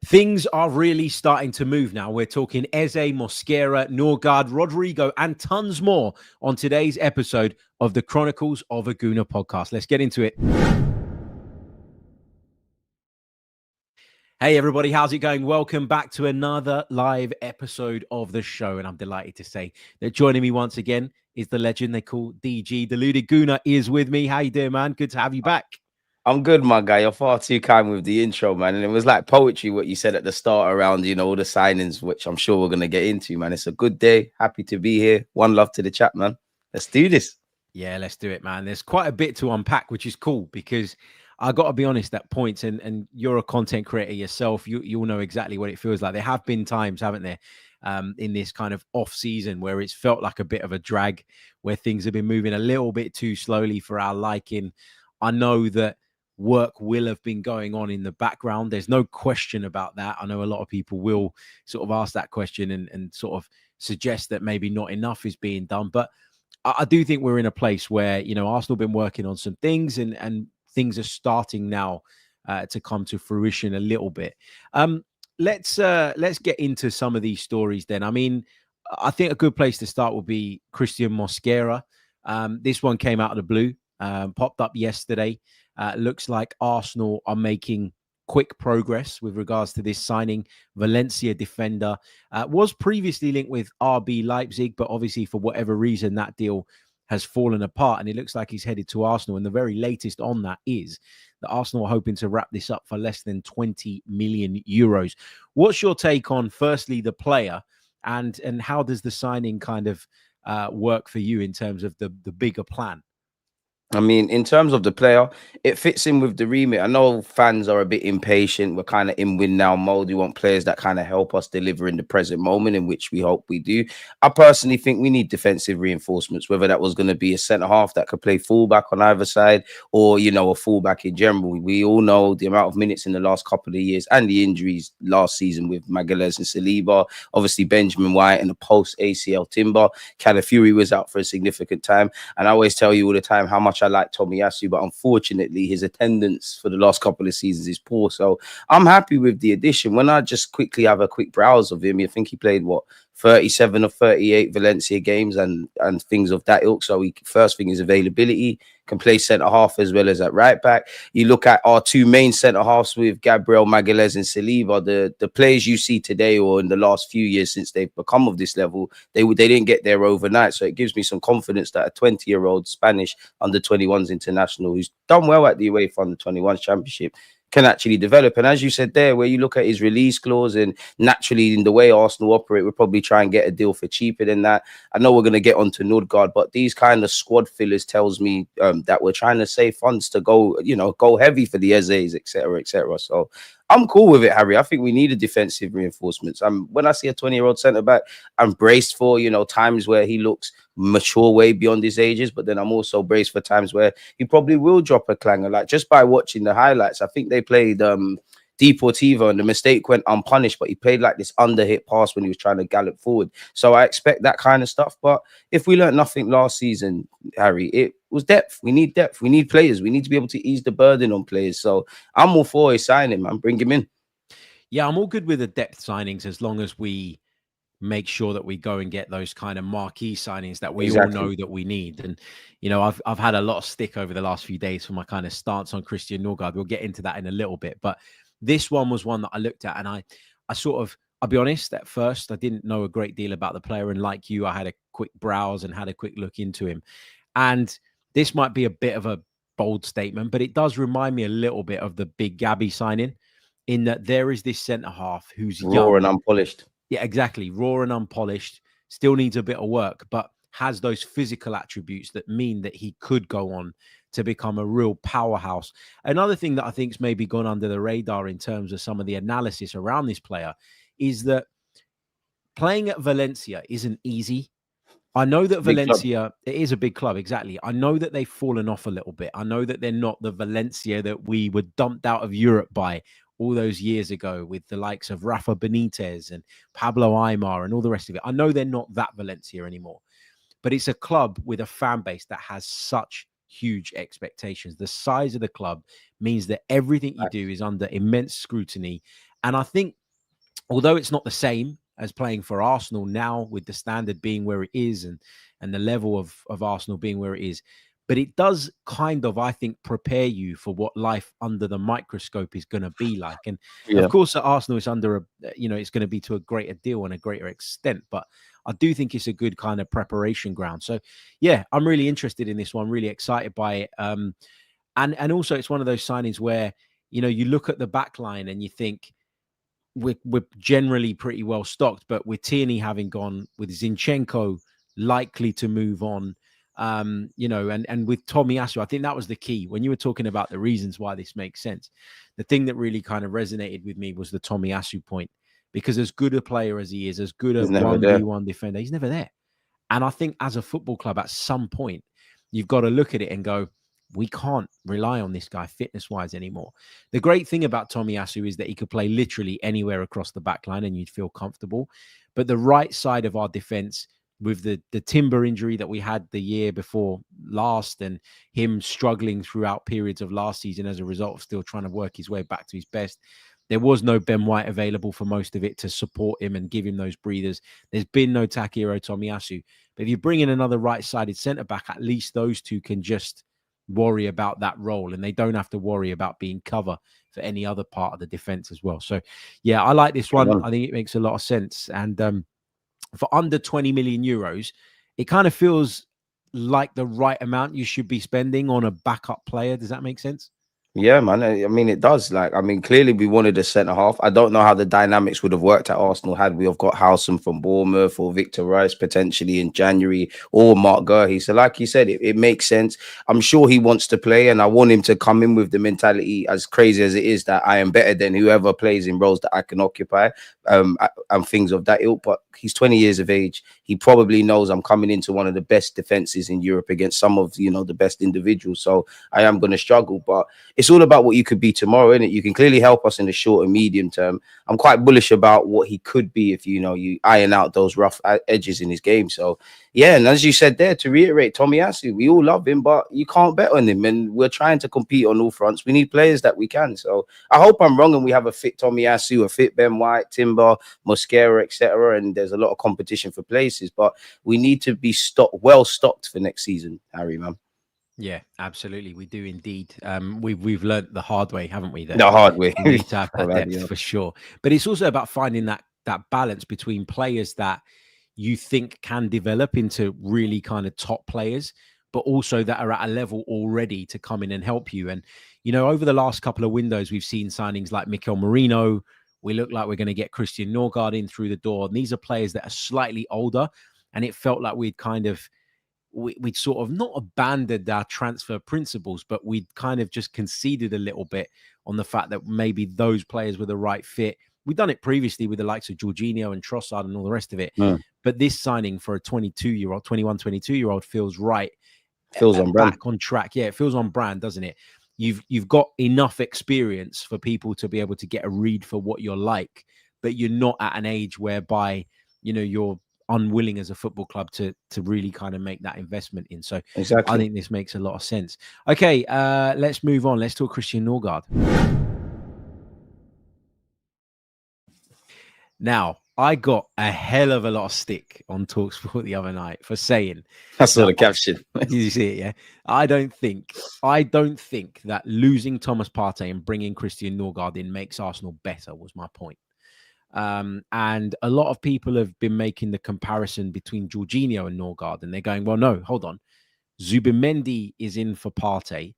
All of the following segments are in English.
Things are really starting to move now. We're talking Eze, Mosquera, Norgaard, Rodrygo, and tons more on today's episode of the Chronicles of a Gooner podcast. Let's get into it. Hey, everybody, how's it going? Welcome back to another live episode of the show. And I'm delighted to say that joining me once again is the legend they call DG. Deluded Gooner is with me. How you doing, man? Good to have you back. I'm good, my guy. You're far too kind with the intro, man. And it was like poetry what you said at the start around, all the signings, which I'm sure we're going to get into, man. It's a good day. Happy to be here. One love to the chat, man. Let's do this. Yeah, let's do it, man. There's quite a bit to unpack, which is cool because I got to be honest, at points, and you're a content creator yourself, you'll know exactly what it feels like. There have been times, haven't there, in this kind of off season where it's felt like a bit of a drag, where things have been moving a little bit too slowly for our liking. I know that work will have been going on in the background. There's no question about that. I know a lot of people will sort of ask that question and sort of suggest that maybe not enough is being done. But I do think we're in a place where, Arsenal have been working on some things and things are starting now to come to fruition a little bit. Let's get into some of these stories then. I mean, I think a good place to start would be Christian Mosquera. This one came out of the blue, popped up yesterday. Looks like Arsenal are making quick progress with regards to this signing. Valencia defender was previously linked with RB Leipzig, but obviously for whatever reason that deal has fallen apart, and it looks like he's headed to Arsenal. And the very latest on that is that Arsenal are hoping to wrap this up for less than 20 million euros. What's your take on, firstly, the player, and how does the signing kind of work for you in terms of the bigger plan? I mean, in terms of the player, it fits in with the remit. I know fans are a bit impatient. We're kind of in win now mode. We want players that kind of help us deliver in the present moment, in which we hope we do. I personally think we need defensive reinforcements, whether that was going to be a centre half that could play fullback on either side, or, a fullback in general. We all know the amount of minutes in the last couple of years and the injuries last season with Magalhaes and Saliba, obviously Benjamin White and the post ACL timber. Calafiori was out for a significant time. And I always tell you all the time how much I like Tomiyasu, but unfortunately his attendance for the last couple of seasons is poor. So I'm happy with the addition. When I just quickly have a quick browse of him, I think he played 37 or 38 Valencia games and things of that ilk. So first thing is availability, can play centre half as well as at right back. You look at our two main centre halves with Gabriel Magalhaes and Saliba, the players you see today or in the last few years since they've become of this level, they didn't get there overnight. So it gives me some confidence that a 20-year-old Spanish under 21s international who's done well at the UEFA under 21s championship can actually develop. And as you said there, where you look at his release clause, and naturally in the way Arsenal operate, we'll probably try and get a deal for cheaper than that. I know we're going to get onto Norgaard, but these kind of squad fillers tells me that we're trying to save funds to go heavy for the Ezes, etc., etc. So I'm cool with it, Harry. I think we need a defensive reinforcements. When I see a 20-year-old centre-back, I'm braced for, times where he looks mature way beyond his ages, but then I'm also braced for times where he probably will drop a clanger. Like, just by watching the highlights, I think they played Deportivo and the mistake went unpunished, but he played like this underhit pass when he was trying to gallop forward. So I expect that kind of stuff. But if we learned nothing last season, Harry, it was depth. We need depth. We need players. We need to be able to ease the burden on players. So I'm all for his signing, man. Bring him in. Yeah, I'm all good with the depth signings as long as we make sure that we go and get those kind of marquee signings that we all know that we need. And, I've had a lot of stick over the last few days for my kind of stance on Christian Norgaard. We'll get into that in a little bit. But this one was one that I looked at, and I'll be honest, at first, I didn't know a great deal about the player. And like you, I had a quick browse and had a quick look into him. And this might be a bit of a bold statement, but it does remind me a little bit of the Big Gabby signing, in that there is this centre half who's raw young and unpolished. Yeah, exactly. Raw and unpolished, still needs a bit of work, but has those physical attributes that mean that he could go on to become a real powerhouse. Another thing that I think's maybe gone under the radar in terms of some of the analysis around this player is that playing at Valencia isn't easy. I know that Valencia, it is a big club, exactly. I know that they've fallen off a little bit. I know that they're not the Valencia that we were dumped out of Europe by all those years ago with the likes of Rafa Benitez and Pablo Aimar and all the rest of it. I know they're not that Valencia anymore, but it's a club with a fan base that has such huge expectations. The size of the club means that everything you do is under immense scrutiny. And I think, although it's not the same as playing for Arsenal now, with the standard being where it is and the level of Arsenal being where it is, but it does kind of, I think, prepare you for what life under the microscope is going to be like. And of Yeah. course, at Arsenal, it's under it's going to be to a greater deal and a greater extent. But I do think it's a good kind of preparation ground. So, yeah, I'm really interested in this one. Really excited by it. And also, it's one of those signings where you look at the back line and you think, we're generally pretty well stocked, but with Tierney having gone, with Zinchenko likely to move on, and with Tomiyasu, I think that was the key when you were talking about the reasons why this makes sense. The thing that really kind of resonated with me was the Tomiyasu point, because as good a player as he is, as good a He's never there. 1v1 defender, he's never there. And I think as a football club, at some point, you've got to look at it and go, we can't rely on this guy fitness-wise anymore. The great thing about Tomiyasu is that he could play literally anywhere across the back line and you'd feel comfortable. But the right side of our defense, with the Timber injury that we had the year before last, and him struggling throughout periods of last season as a result of still trying to work his way back to his best, there was no Ben White available for most of it to support him and give him those breathers. There's been no Takehiro Tomiyasu. But if you bring in another right-sided centre-back, at least those two can just worry about that role, and they don't have to worry about being cover for any other part of the defense as well. So, yeah, I like this one. I think it makes a lot of sense. And for under 20 million euros, it kind of feels like the right amount you should be spending on a backup player. Does that make sense? Yeah, man. I mean, it does. Like, I mean, clearly we wanted a centre half. I don't know how the dynamics would have worked at Arsenal had we have got Howson from Bournemouth or Victor Rice potentially in January, or Mark Gurhey. So, like you said, it makes sense. I'm sure he wants to play, and I want him to come in with the mentality, as crazy as it is, that I am better than whoever plays in roles that I can occupy, and things of that ilk. But he's 20 years of age. He probably knows I'm coming into one of the best defenses in Europe against some of the best individuals. So I am going to struggle, but it's all about what you could be tomorrow, isn't it? You can clearly help us in the short and medium term. I'm quite bullish about what he could be if you iron out those rough edges in his game. So yeah, and as you said there, to reiterate, Tomiyasu, we all love him, but you can't bet on him, and we're trying to compete on all fronts. We need players that we can. So I hope I'm wrong and we have a fit Tomiyasu, a fit Ben White, Timber, Mosquera, etc. And there's a lot of competition for places, but we need to be well stocked for next season, Harry, man. Yeah, absolutely. We do indeed. We've learnt the hard way, haven't we? That The hard way. we need to have that depth for sure. But it's also about finding that balance between players that you think can develop into really kind of top players, but also that are at a level already to come in and help you. And over the last couple of windows, we've seen signings like Mikel Merino. We look like we're going to get Christian Norgaard in through the door. And these are players that are slightly older, and it felt like we'd sort of not abandoned our transfer principles, but we'd kind of just conceded a little bit on the fact that maybe those players were the right fit. We've done it previously with the likes of Jorginho and Trossard and all the rest of it. But this signing for a 22-year-old, 21, 22-year-old feels right. Feels on brand. Back on track. Yeah, it feels on brand, doesn't it? You've got enough experience for people to be able to get a read for what you're like, but you're not at an age whereby, you're unwilling as a football club to really kind of make that investment in. So exactly. I think this makes a lot of sense. Okay, let's move on. Let's talk Christian Norgaard. Now, I got a hell of a lot of stick on TalkSport the other night for saying I saw the caption. Did you see it? Yeah. I don't think that losing Thomas Partey and bringing Christian Norgaard in makes Arsenal better, was my point. And a lot of people have been making the comparison between Jorginho and Norgaard, and they're going, well, no, hold on. Zubimendi is in for Partey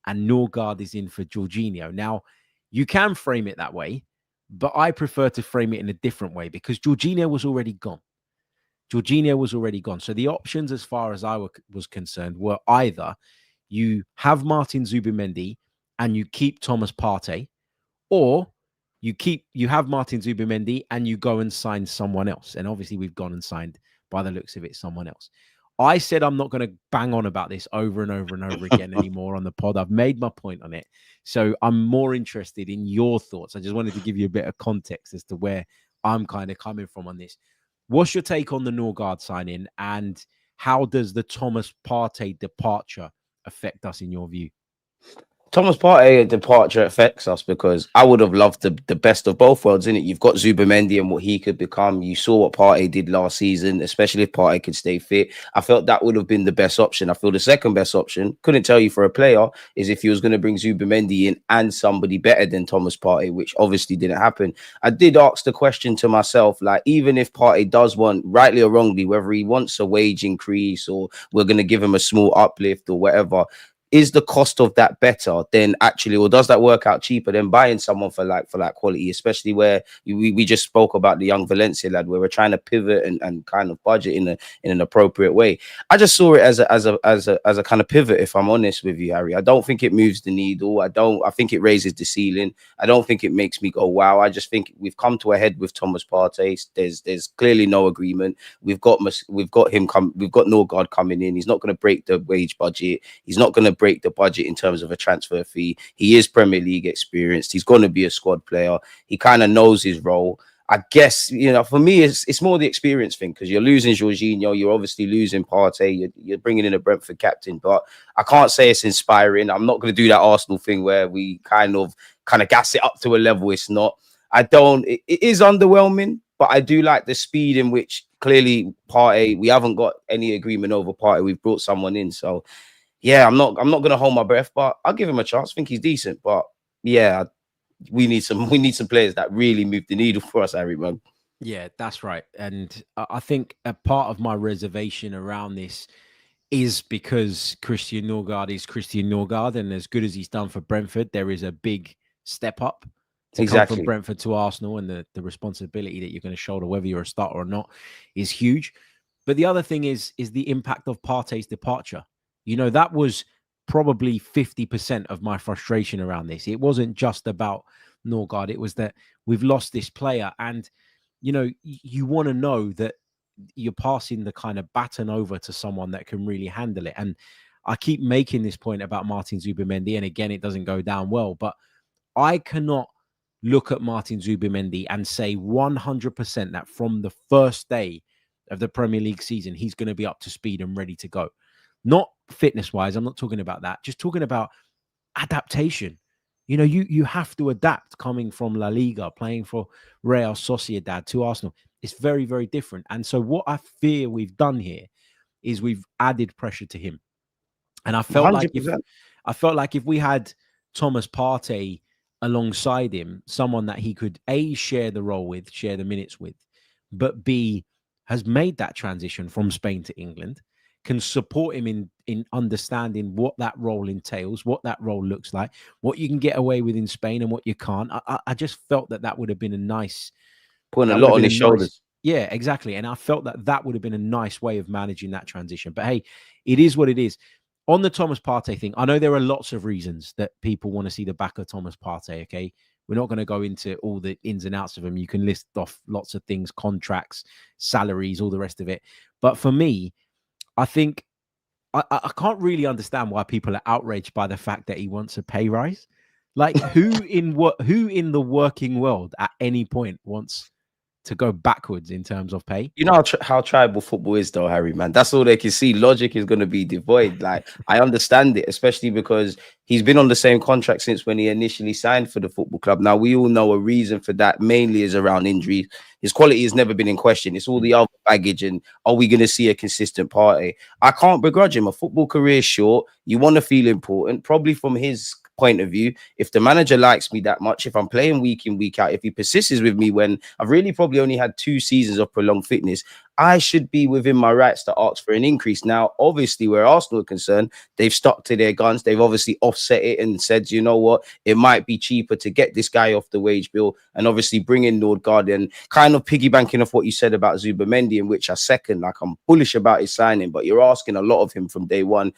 and Norgaard is in for Jorginho. Now, you can frame it that way, but I prefer to frame it in a different way because Jorginho was already gone. So the options, as far as I was concerned, were either you have Martin Zubimendi and you keep Thomas Partey, or you have Martin Zubimendi and you go and sign someone else. And obviously we've gone and signed, by the looks of it, someone else. I said I'm not going to bang on about this over and over and over again anymore on the pod. I've made my point on it. So I'm more interested in your thoughts. I just wanted to give you a bit of context as to where I'm kind of coming from on this. What's your take on the Norgaard signing, and how does the Thomas Partey departure affect us in your view? Thomas Partey departure affects us because I would have loved the best of both worlds, innit? You've got Zubimendi and what he could become. You saw what Partey did last season, especially if Partey could stay fit. I felt that would have been the best option. I feel the second best option, couldn't tell you for a player, is if he was going to bring Zubimendi in and somebody better than Thomas Partey, which obviously didn't happen. I did ask the question to myself, like, even if Partey does want, rightly or wrongly, whether he wants a wage increase or we're going to give him a small uplift or whatever, is the cost of that better than actually, or does that work out cheaper than buying someone for quality, especially where we just spoke about the young Valencia lad, where we're trying to pivot and kind of budget in an appropriate way. I just saw it as a kind of pivot, if I'm honest with you, Harry. I don't think it moves the needle. I think it raises the ceiling. I don't think it makes me go, wow. I just think we've come to a head with Thomas Partey. There's clearly no agreement. We've got Norgaard coming in. He's not going to break the wage budget. He's not going to break the budget in terms of a transfer fee. He is Premier League experienced. He's going to be a squad player. He kind of knows his role. I guess, for me, it's more the experience thing, because you're losing Jorginho, you're obviously losing Partey, you're bringing in a Brentford captain, but I can't say it's inspiring. I'm not going to do that Arsenal thing where we kind of gas it up to a level it's not. It is underwhelming, but I do like the speed in which clearly Partey, we haven't got any agreement over Partey. We've brought someone in, so yeah, I'm not going to hold my breath, but I'll give him a chance. I think he's decent, but yeah, we need some players that really move the needle for us, Harry, man. Yeah, that's right. And I think a part of my reservation around this is because Christian Norgaard is Christian Norgaard, and as good as he's done for Brentford, there is a big step up to come from Brentford to Arsenal, and the responsibility that you're going to shoulder, whether you're a starter or not, is huge. But the other thing is the impact of Partey's departure. That was probably 50% of my frustration around this. It wasn't just about Norgaard. It was that we've lost this player, and you want to know that you're passing the kind of baton over to someone that can really handle it. And I keep making this point about Martin Zubimendi, and again, it doesn't go down well, but I cannot look at Martin Zubimendi and say 100% that from the first day of the Premier League season, he's going to be up to speed and ready to go. Not fitness-wise, I'm not talking about that. Just talking about adaptation. You have to adapt coming from La Liga, playing for Real Sociedad to Arsenal. It's very, very different. And so what I fear we've done here is we've added pressure to him. And I felt 100%. like if we had Thomas Partey alongside him, someone that he could A, share the role with, share the minutes with, but B, has made that transition from Spain to England, can support him in understanding what that role entails, what that role looks like, what you can get away with in Spain and what you can't. I just felt that would have been a nice... Putting a lot on his shoulders. Yeah, exactly. And I felt that would have been a nice way of managing that transition. But hey, it is what it is. On the Thomas Partey thing, I know there are lots of reasons that people want to see the back of Thomas Partey, okay? We're not going to go into all the ins and outs of him. You can list off lots of things, contracts, salaries, all the rest of it. But for me, I think I can't really understand why people are outraged by the fact that he wants a pay rise. Like, who in the working world at any point wants to go backwards in terms of pay? You know how tribal football is, though, Harry, man. That's all they can see. Logic is going to be devoid. Like, I understand it, especially because he's been on the same contract since when he initially signed for the football club. Now, we all know a reason for that mainly is around injuries. His quality has never been in question. It's all the other baggage. And are we going to see a consistent Partey? I can't begrudge him. A football career is short. You want to feel important, probably from his point of view. If the manager likes me that much, if I'm playing week in, week out, if he persists with me when I've really probably only had 2 seasons of prolonged fitness, I should be within my rights to ask for an increase. Now, obviously, where Arsenal are concerned, they've stuck to their guns. They've obviously offset it and said, you know what, it might be cheaper to get this guy off the wage bill and obviously bring in Norgaard, and kind of piggybanking off what you said about Zubimendi, in which I second. Like, I'm bullish about his signing, but you're asking a lot of him from day one.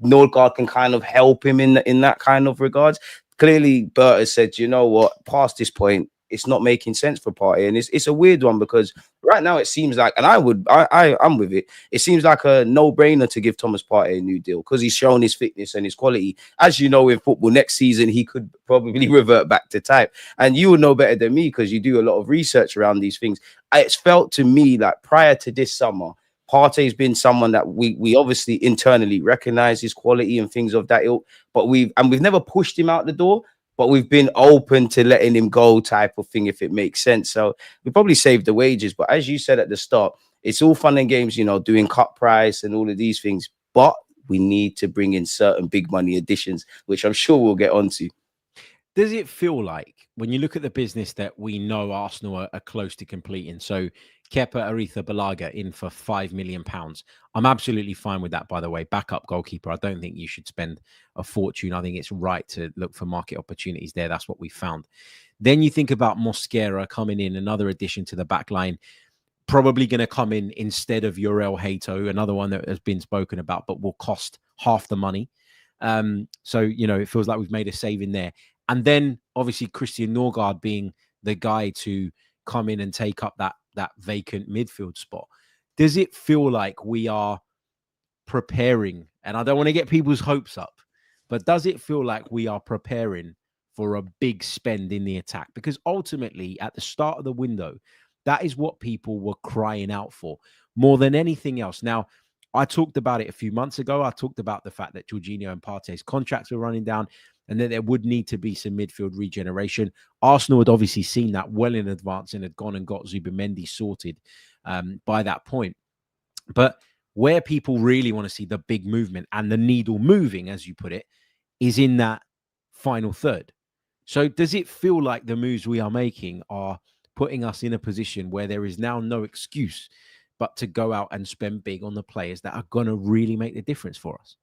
Norgaard can kind of help him in that kind of regards. Clearly, Bert has said, you know what, past this point, it's not making sense for Partey, and it's a weird one because right now it seems like, and I'm with it. It seems like a no-brainer to give Thomas Partey a new deal because he's shown his fitness and his quality. As you know, in football, next season he could probably revert back to type, and you will know better than me because you do a lot of research around these things. It's felt to me like prior to this summer, Partey's been someone that we obviously internally recognize his quality and things of that ilk, but we've never pushed him out the door, but we've been open to letting him go type of thing if it makes sense. So we probably saved the wages. But as you said at the start, it's all fun and games, you know, doing cut price and all of these things. But we need to bring in certain big money additions, which I'm sure we'll get onto. Does it feel like when you look at the business that we know Arsenal are close to completing? So Kepa Arrizabalaga in for £5 million. I'm absolutely fine with that, by the way. Backup goalkeeper. I don't think you should spend a fortune. I think it's right to look for market opportunities there. That's what we found. Then you think about Mosquera coming in, another addition to the back line, probably going to come in instead of Uriel Hato, another one that has been spoken about, but will cost half the money. So, you know, it feels like we've made a saving there. And then obviously Christian Norgaard being the guy to come in and take up that vacant midfield spot. Does it feel like we are preparing? And I don't want to get people's hopes up, but does it feel like we are preparing for a big spend in the attack? Because ultimately, at the start of the window, that is what people were crying out for more than anything else. Now, I talked about it a few months ago. I talked about the fact that Jorginho and Partey's contracts were running down and that there would need to be some midfield regeneration. Arsenal had obviously seen that well in advance and had gone and got Zubimendi sorted by that point. But where people really want to see the big movement and the needle moving, as you put it, is in that final third. So does it feel like the moves we are making are putting us in a position where there is now no excuse but to go out and spend big on the players that are going to really make the difference for us?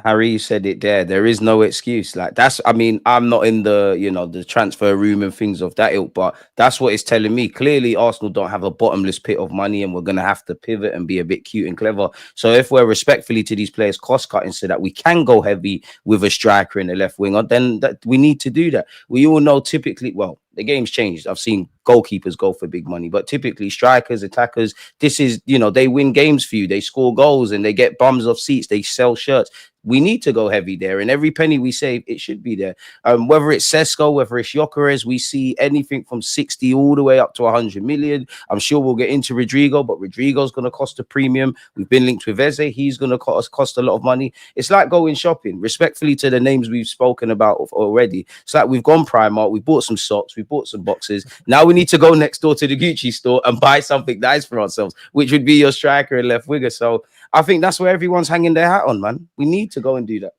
Harry, you said it there. There is no excuse. Like that's, I mean, I'm not in the, you know, the transfer room and things of that ilk, but that's what it's telling me. Clearly, Arsenal don't have a bottomless pit of money, and we're gonna have to pivot and be a bit cute and clever. So if we're respectfully to these players cost cutting so that we can go heavy with a striker in the left winger, then that we need to do that. We all know typically, well, the game's changed. I've seen goalkeepers go for big money, but typically strikers, attackers, this is, you know, they win games for you. They score goals and they get bums off seats. They sell shirts. We need to go heavy there, and every penny we save, it should be there. Whether it's Sesko, whether it's Gyökeres, we see anything from 60 all the way up to 100 million. I'm sure we'll get into Rodrygo, but Rodrygo's going to cost a premium. We've been linked with Eze. He's going to cost a lot of money. It's like going shopping. Respectfully to the names we've spoken about already, it's like we've gone Primark, we bought some socks, we bought some boxes. Now we need to go next door to the Gucci store and buy something nice for ourselves, which would be your striker and left winger. So I think that's where everyone's hanging their hat on, man. We need to go and do that.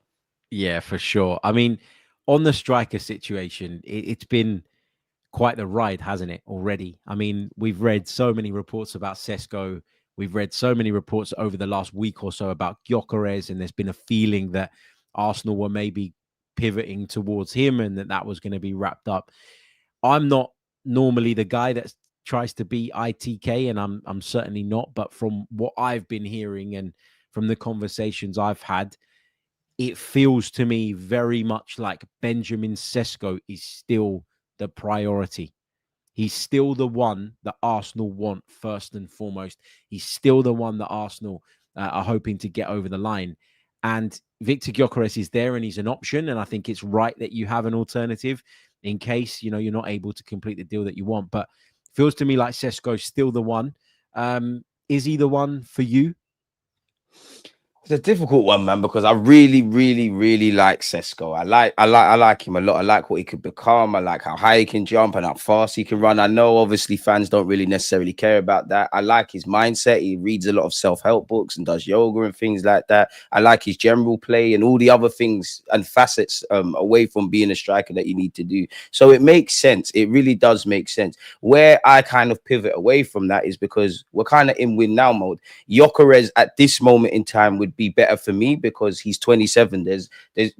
Yeah, for sure. I mean, on the striker situation, it's been quite the ride, hasn't it, already? I mean, we've read so many reports about Sesko. We've read so many reports over the last week or so about Gyökeres, and there's been a feeling that Arsenal were maybe pivoting towards him and that was going to be wrapped up. I'm not normally the guy that tries to be ITK, and I'm certainly not. But from what I've been hearing and from the conversations I've had, it feels to me very much like Benjamin Sesko is still the priority. He's still the one that Arsenal want first and foremost. He's still the one that Arsenal are hoping to get over the line. And Victor Gyökeres is there and he's an option. And I think it's right that you have an alternative in case, you know, you're not able to complete the deal that you want. But it feels to me like Sesko's still the one. Is he the one for you? It's a difficult one, man, because I really, really, really like Sesko. I like him a lot. I like what he could become. I like how high he can jump and how fast he can run. I know obviously fans don't really necessarily care about that. I like his mindset. He reads a lot of self-help books and does yoga and things like that. I like his general play and all the other things and facets away from being a striker that you need to do. So it makes sense. It really does make sense. Where I kind of pivot away from that is because we're kind of in win now mode. Gyökeres at this moment in time would be better for me because he's 27. There's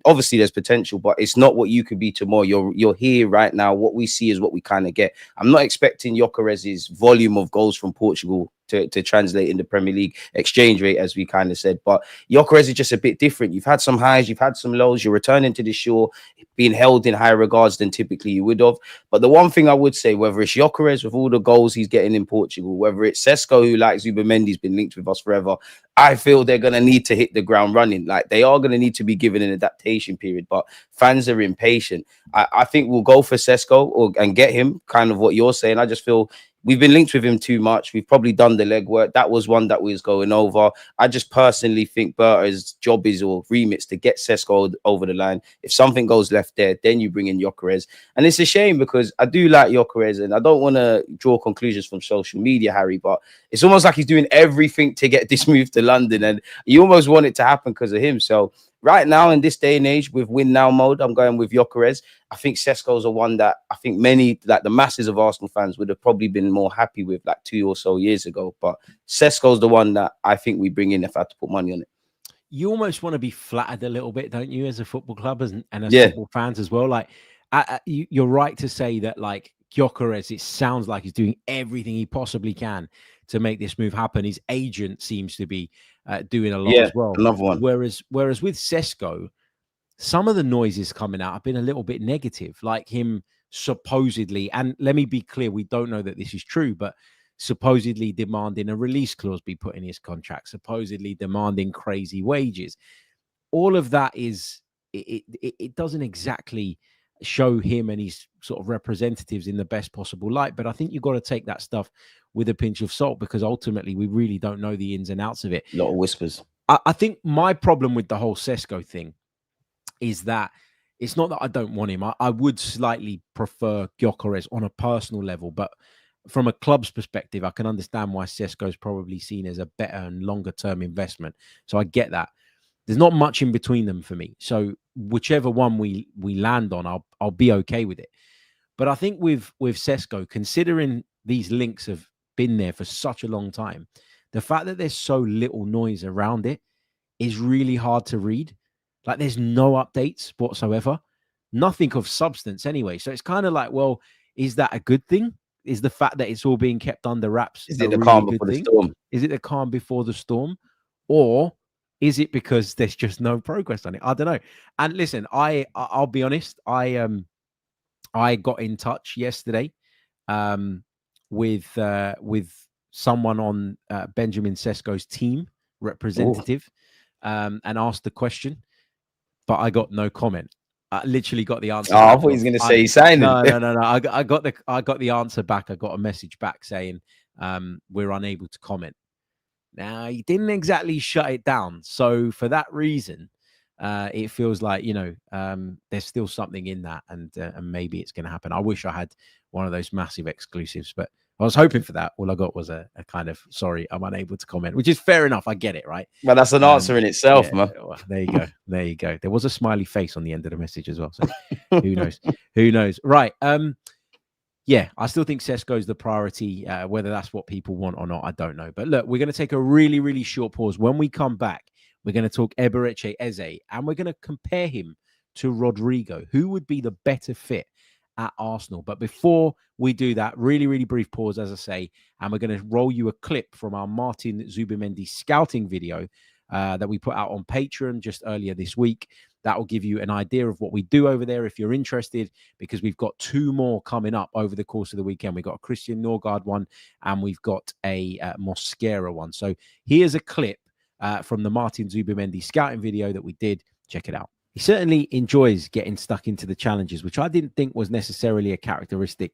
obviously there's potential, but it's not what you could be tomorrow. You're here right now. What we see is what we kind of get. I'm not expecting Gyökeres's volume of goals from Portugal to translate in the Premier League exchange rate, as we kind of said. But Gyökeres is just a bit different. You've had some highs, you've had some lows. You're returning to the shore, being held in higher regards than typically you would have. But the one thing I would say, whether it's Gyökeres with all the goals he's getting in Portugal, whether it's Sesko, who like Zubimendi's been linked with us forever, I feel they're going to need to hit the ground running. Like they are going to need to be given an adaptation period, but fans are impatient. I think we'll go for Sesko and get him, kind of what you're saying. I just feel we've been linked with him too much. We've probably done the legwork. That was one that we was going over. I just personally think Berta's job is, or remits, to get Sesko over the line. If something goes left there, then you bring in Gyökeres. And it's a shame because I do like Gyökeres, and I don't want to draw conclusions from social media, Harry, but it's almost like he's doing everything to get this move to London, and you almost want it to happen because of him. So right now, in this day and age, with win now mode, I'm going with Gyökeres. I think Sesko's a one that I think many, like the masses of Arsenal fans, would have probably been more happy with like 2 or so years ago. But Sesko's the one that I think we bring in if I had to put money on it. You almost want to be flattered a little bit, don't you, as a football club and as football fans as well? Like, you're right to say that, like, Gyökeres, it sounds like he's doing everything he possibly can to make this move happen. His agent seems to be doing a lot as well. Another one. Whereas with Sesko, some of the noises coming out have been a little bit negative, like him supposedly, and let me be clear, we don't know that this is true, but supposedly demanding a release clause be put in his contract, supposedly demanding crazy wages. All of that is, it doesn't exactly show him and his sort of representatives in the best possible light. But I think you've got to take that stuff with a pinch of salt, because ultimately we really don't know the ins and outs of it. A lot of whispers. I think my problem with the whole Sesko thing is that it's not that I don't want him. I would slightly prefer Gyökeres on a personal level, but from a club's perspective, I can understand why Sesko is probably seen as a better and longer term investment. So I get that. There's not much in between them for me. So whichever one we land on, I'll be okay with it. But I think with Sesko, considering these links have been there for such a long time, the fact that there's so little noise around it is really hard to read. Like, there's no updates whatsoever, nothing of substance anyway. So it's kind of like, well, is that a good thing? Is the fact that it's all being kept under wraps Is it a the really calm good before thing? the storm? Is it the calm before the storm? Or is it because there's just no progress on it? I don't know. And listen, I'll be honest, I got in touch yesterday with someone on Benjamin Sesko's team representative and asked the question, but I got no comment. I literally got the answer. Oh, I thought he was going to say he's signing. No. I got the answer back. I got a message back saying we're unable to comment. Now, he didn't exactly shut it down. So for that reason, it feels like, there's still something in that, and maybe it's going to happen. I wish I had one of those massive exclusives, but I was hoping for that. All I got was a kind of, sorry, I'm unable to comment, which is fair enough. I get it, right? But that's an answer in itself, man. Well, there you go. There was a smiley face on the end of the message as well. So who knows? Who knows? Right. Yeah, I still think Sesko is the priority. Whether that's what people want or not, I don't know. But look, we're going to take a really, really short pause. When we come back, we're going to talk Eberechi Eze, and we're going to compare him to Rodrygo. Who would be the better fit at Arsenal? But before we do that, really, really brief pause, as I say, and we're going to roll you a clip from our Martin Zubimendi scouting video that we put out on Patreon just earlier this week. That will give you an idea of what we do over there if you're interested, because we've got 2 more coming up over the course of the weekend. We've got a Christian Norgaard one, and we've got a Mosquera one. So here's a clip from the Martin Zubimendi scouting video that we did. Check it out. He certainly enjoys getting stuck into the challenges, which I didn't think was necessarily a characteristic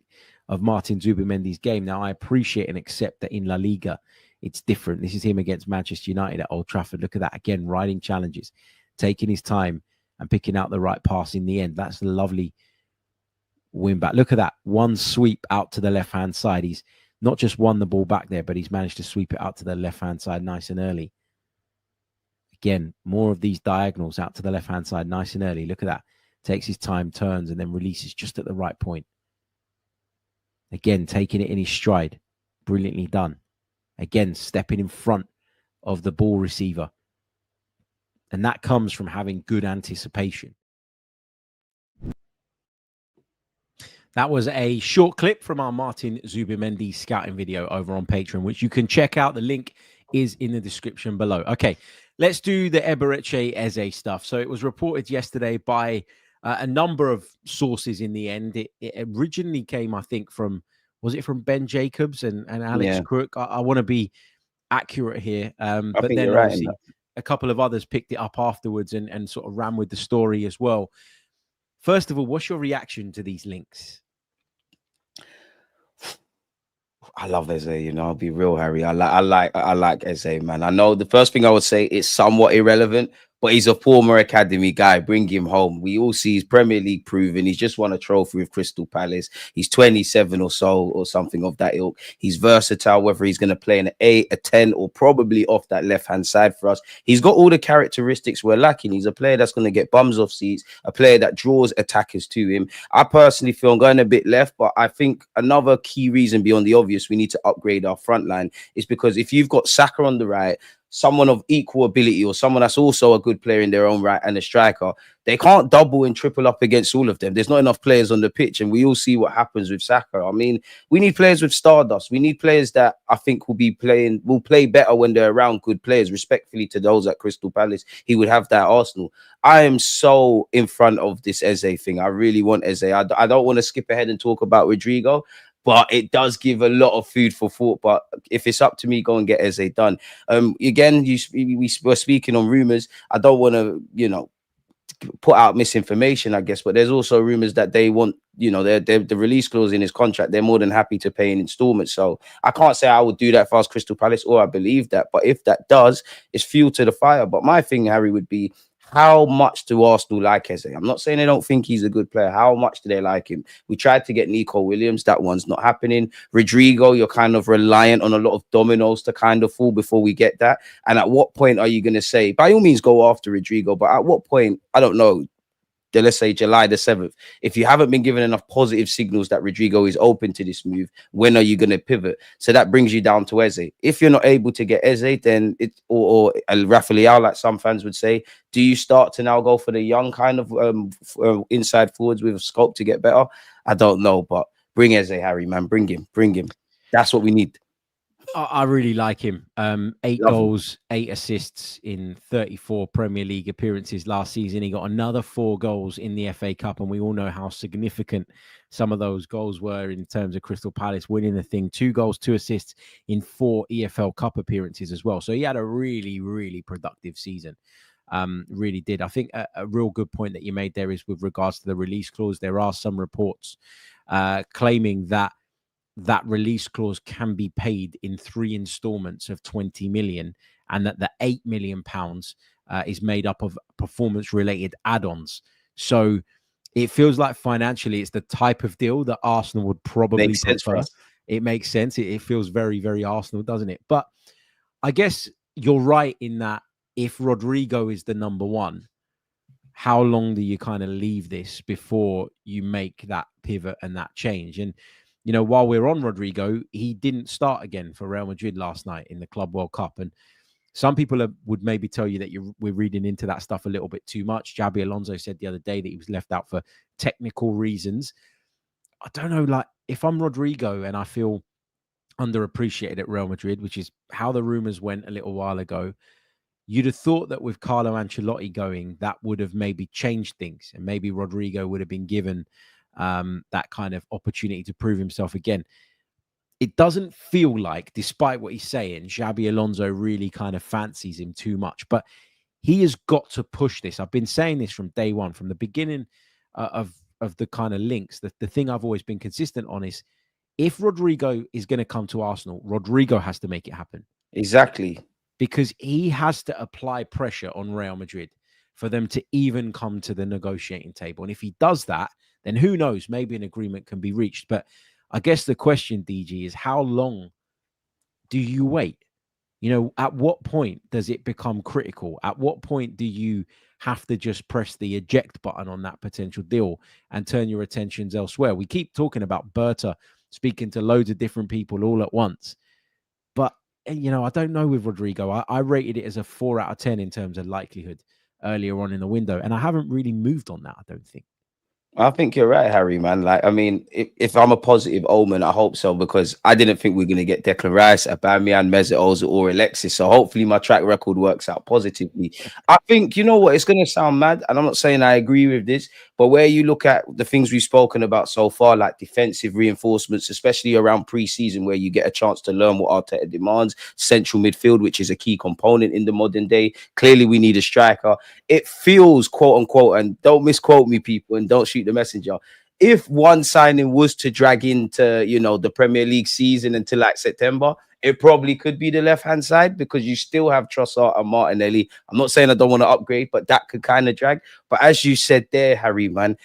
of Martin Zubimendi's game. Now, I appreciate and accept that in La Liga, it's different. This is him against Manchester United at Old Trafford. Look at that. Again, riding challenges, taking his time and picking out the right pass in the end. That's a lovely win back. Look at that. One sweep out to the left-hand side. He's not just won the ball back there, but he's managed to sweep it out to the left-hand side nice and early. Again, more of these diagonals out to the left-hand side nice and early. Look at that. Takes his time, turns, and then releases just at the right point. Again, taking it in his stride. Brilliantly done. Again, stepping in front of the ball receiver. And that comes from having good anticipation. That was a short clip from our Martin Zubimendi scouting video over on Patreon, which you can check out. The link is in the description below. Okay, let's do the Eberechi Eze stuff. So it was reported yesterday by a number of sources in the end. It originally came, I think, from, was it from Ben Jacobs and Alex Crook? I want to be accurate here. But then obviously a couple of others picked it up afterwards and sort of ran with the story as well. First of all, what's your reaction to these links? I love Eze, you know, I'll be real, Harry. I like Eze, man. I know the first thing I would say is somewhat irrelevant, but he's a former academy guy. Bring him home. We all see he's Premier League proven. He's just won a trophy with Crystal Palace. He's 27 or so, or something of that ilk. He's versatile, whether he's going to play an 8, a 10, or probably off that left-hand side for us. He's got all the characteristics we're lacking. He's a player that's going to get bums off seats, a player that draws attackers to him. I personally feel I'm going a bit left, but I think another key reason beyond the obvious we need to upgrade our front line is because if you've got Saka on the right, someone of equal ability, or someone that's also a good player in their own right, and a striker, they can't double and triple up against all of them. There's not enough players on the pitch, and we all see what happens with Saka. I mean, we need players with stardust. We need players that I think will play better when they're around good players. Respectfully to those at Crystal Palace, he would have that at Arsenal. I am so in front of this Eze thing. I really want Eze. I don't want to skip ahead and talk about Rodrygo, but it does give a lot of food for thought. But if it's up to me, go and get Eze done. Again, we were speaking on rumors. I don't want to, put out misinformation, I guess, but there's also rumors that they want, the release clause in his contract. They're more than happy to pay in installments. So I can't say I would do that for us Crystal Palace, or I believe that. But if that does, it's fuel to the fire. But my thing, Harry, would be, how much do Arsenal like Eze? I'm not saying they don't think he's a good player. How much do they like him? We tried to get Nico Williams. That one's not happening. Rodrygo, you're kind of reliant on a lot of dominoes to kind of fall before we get that. And at what point are you going to say, by all means, go after Rodrygo? But at what point, I don't know, let's say July the 7th, if you haven't been given enough positive signals that Rodrygo is open to this move, when are you going to pivot? So that brings you down to Eze. If you're not able to get Eze, then or Rafa Leao, like some fans would say, do you start to now go for the young kind of inside forwards with scope to get better? I don't know, but bring Eze, Harry, man. Bring him. That's what we need. I really like him. 8 Love goals, 8 assists in 34 Premier League appearances last season. He got another 4 goals in the FA Cup, and we all know how significant some of those goals were in terms of Crystal Palace winning the thing. 2 goals, 2 assists in 4 EFL Cup appearances as well. So he had a really, really productive season. Really did. I think a real good point that you made there is with regards to the release clause. There are some reports claiming that release clause can be paid in 3 installments of 20 million, and that the 8 million pounds is made up of performance related add-ons. So it feels like financially it's the type of deal that Arsenal would probably prefer. It makes sense. It feels very, very Arsenal, doesn't it? But I guess you're right in that if Rodrygo is the number one, how long do you kind of leave this before you make that pivot and that change? And while we're on Rodrygo, he didn't start again for Real Madrid last night in the Club World Cup. And some people would maybe tell you that we're reading into that stuff a little bit too much. Xabi Alonso said the other day that he was left out for technical reasons. I don't know, like, if I'm Rodrygo and I feel underappreciated at Real Madrid, which is how the rumors went a little while ago, you'd have thought that with Carlo Ancelotti going, that would have maybe changed things. And maybe Rodrygo would have been given that kind of opportunity to prove himself again. It doesn't feel like, despite what he's saying, Xabi Alonso really kind of fancies him too much. But he has got to push this. I've been saying this from day one, from the beginning of the kind of links. The thing I've always been consistent on is, if Rodrygo is going to come to Arsenal, Rodrygo has to make it happen. Exactly. Because he has to apply pressure on Real Madrid for them to even come to the negotiating table. And if he does that, then who knows, maybe an agreement can be reached. But I guess the question, DG, is how long do you wait? At what point does it become critical? At what point do you have to just press the eject button on that potential deal and turn your attentions elsewhere? We keep talking about Berta speaking to loads of different people all at once. But, I don't know with Rodrygo. I rated it as a 4 out of 10 in terms of likelihood earlier on in the window. And I haven't really moved on that, I don't think. I think you're right, Harry, man. Like, I mean, if I'm a positive omen, I hope so, because I didn't think we were going to get Declan Rice, Aubameyang, Mesut Ozil, or Alexis. So hopefully my track record works out positively. I think, you know what, it's going to sound mad, and I'm not saying I agree with this, But where you look at the things we've spoken about so far, like defensive reinforcements, especially around pre-season, where you get a chance to learn what Arteta demands, central midfield, which is a key component in the modern day. Clearly, we need a striker. It feels, quote unquote, and don't misquote me, people, and don't shoot the messenger. If one signing was to drag into, the Premier League season until like September, it probably could be the left-hand side, because you still have Trossard and Martinelli. I'm not saying I don't want to upgrade, but that could kind of drag. But as you said there, Harry, man,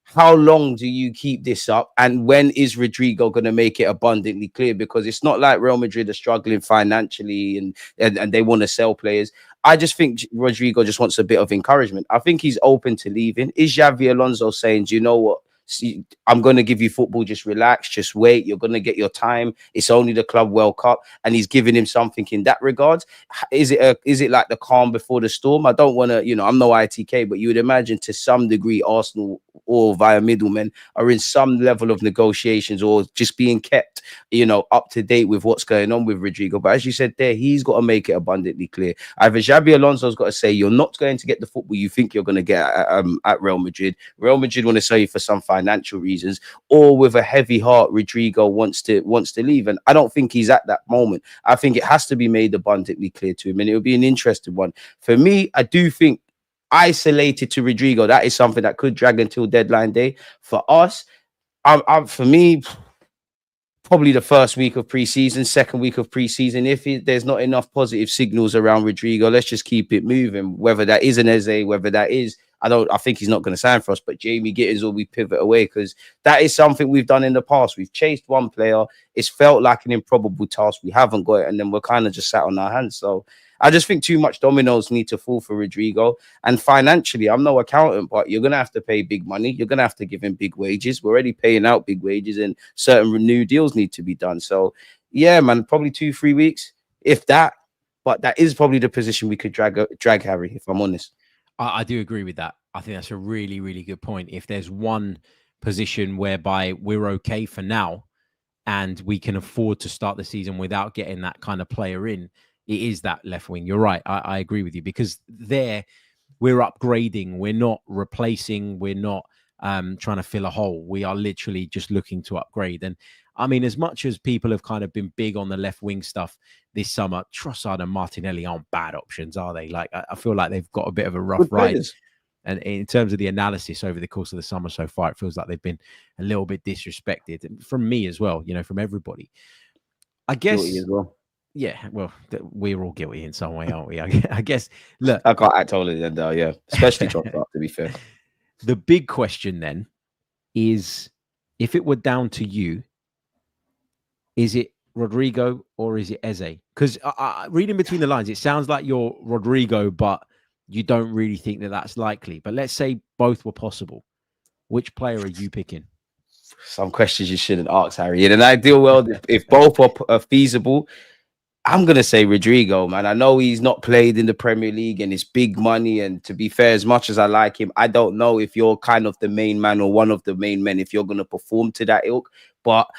how long do you keep this up? And when is Rodrygo going to make it abundantly clear? Because it's not like Real Madrid are struggling financially and they want to sell players. I just think Rodrygo just wants a bit of encouragement. I think he's open to leaving. Is Xavi Alonso saying, do you know what? See, I'm going to give you football. Just relax. Just wait. You're going to get your time. It's only the Club World Cup, and he's giving him something in that regard. Is it like the calm before the storm? I don't want to, I'm no ITK, but you would imagine to some degree Arsenal or via middlemen are in some level of negotiations or just being kept, up to date with what's going on with Rodrygo. But as you said there, he's got to make it abundantly clear. Either Xabi Alonso's got to say, you're not going to get the football you think you're going to get at Real Madrid. Real Madrid want to sell you for some financial reasons, or with a heavy heart, Rodrygo wants to leave. And I don't think he's at that moment. I think it has to be made abundantly clear to him, and it'll be an interesting one. For me, I do think isolated to Rodrygo, that is something that could drag until deadline day. For us, for me, probably the first week of preseason, second week of preseason. If there's not enough positive signals around Rodrygo, let's just keep it moving. Whether that is an Eze, whether that is, I think he's not going to sign for us, but Jamie Gittins will be pivot away, because that is something we've done in the past. We've chased one player. It's felt like an improbable task. We haven't got it, and then we're kind of just sat on our hands. So I just think too much dominoes need to fall for Rodrygo. And financially, I'm no accountant, but you're going to have to pay big money. You're going to have to give him big wages. We're already paying out big wages, and certain new deals need to be done. So, yeah, man, probably 2-3 weeks, if that. But that is probably the position we could drag Harry, if I'm honest. I do agree with that. I think that's a really, really good point. If there's one position whereby we're okay for now and we can afford to start the season without getting that kind of player in, it is that left wing. You're right. I agree with you, because there we're upgrading. We're not replacing. We're not trying to fill a hole. We are literally just looking to upgrade. And I mean, as much as people have kind of been big on the left wing stuff this summer, Trossard and Martinelli aren't bad options, are they? Like, I feel like they've got a bit of a rough ride. And in terms of the analysis over the course of the summer so far, it feels like they've been a little bit disrespected from me as well, from everybody. I guess. Guilty as well. Yeah, well, we're all guilty in some way, aren't we? I guess. Look, I can't act older than that, yeah. Especially Trossard, to be fair. The big question then is, if it were down to you, is it Rodrygo or is it Eze? Because reading between the lines, it sounds like you're Rodrygo, but you don't really think that that's likely. But let's say both were possible. Which player are you picking? Some questions you shouldn't ask, Harry. In an ideal world, if both are feasible, I'm going to say Rodrygo, man. I know he's not played in the Premier League and it's big money. And to be fair, as much as I like him, I don't know if you're kind of the main man or one of the main men, if you're going to perform to that ilk. But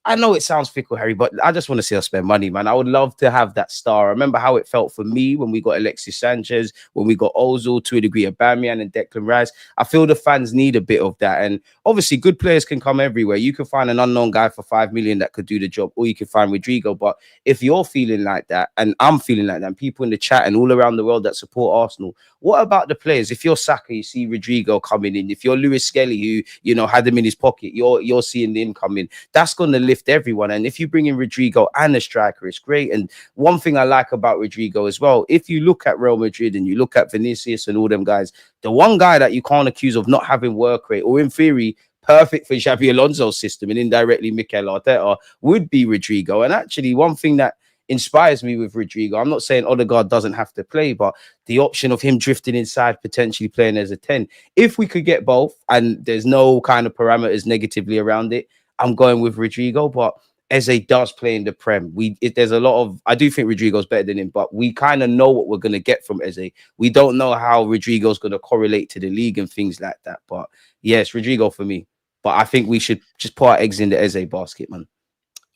I know it sounds fickle, Harry, but I just want to see us spend money, man. I would love to have that star. I remember how it felt for me when we got Alexis Sanchez, when we got Ozil, to a degree, Aubameyang and Declan Rice. I feel the fans need a bit of that. And obviously, good players can come everywhere. You can find an unknown guy for 5 million that could do the job, or you can find Rodrygo. But if you're feeling like that, and I'm feeling like that, and people in the chat and all around the world that support Arsenal, what about the players? If you're Saka, you see Rodrygo coming in. If you're Lewis Skelly, who had him in his pocket, you're seeing him come in. That's going to lift everyone. And if you bring in Rodrygo and a striker, it's great. And one thing I like about Rodrygo as well, if you look at Real Madrid and you look at Vinicius and all them guys, the one guy that you can't accuse of not having work rate, or in theory perfect for Xabi Alonso's system and indirectly Mikel Arteta, would be Rodrygo. And actually, one thing that inspires me with Rodrygo, I'm not saying Odegaard doesn't have to play, but the option of him drifting inside, potentially playing as a 10, if we could get both and there's no kind of parameters negatively around it, I'm going with Rodrygo. But Eze does play in the Prem. There's a lot of, I do think Rodrygo's better than him, but we kind of know what we're going to get from Eze. We don't know how Rodrygo's going to correlate to the league and things like that. But yes, Rodrygo for me. But I think we should just put our eggs in the Eze basket, man.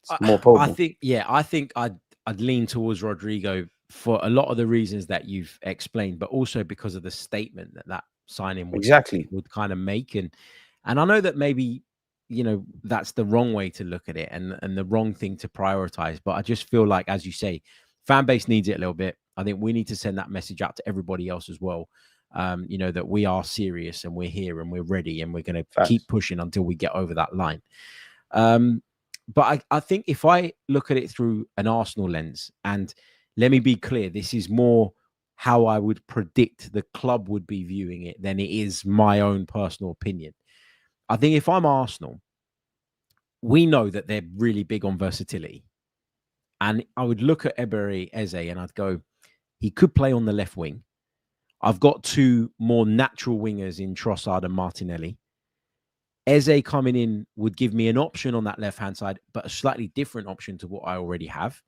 It's more potent. I think I'd lean towards Rodrygo for a lot of the reasons that you've explained, but also because of the statement that signing Exactly. would kind of make. And I know that maybe, that's the wrong way to look at it and the wrong thing to prioritize. But I just feel like, as you say, fan base needs it a little bit. I think we need to send that message out to everybody else as well. That we are serious and we're here and we're ready and we're going to keep pushing until we get over that line. But I think if I look at it through an Arsenal lens, and let me be clear, this is more how I would predict the club would be viewing it than it is my own personal opinion. I think if I'm Arsenal, we know that they're really big on versatility. And I would look at Eberechi Eze and I'd go, he could play on the left wing. I've got two more natural wingers in Trossard and Martinelli. Eze coming in would give me an option on that left-hand side, but a slightly different option to what I already have,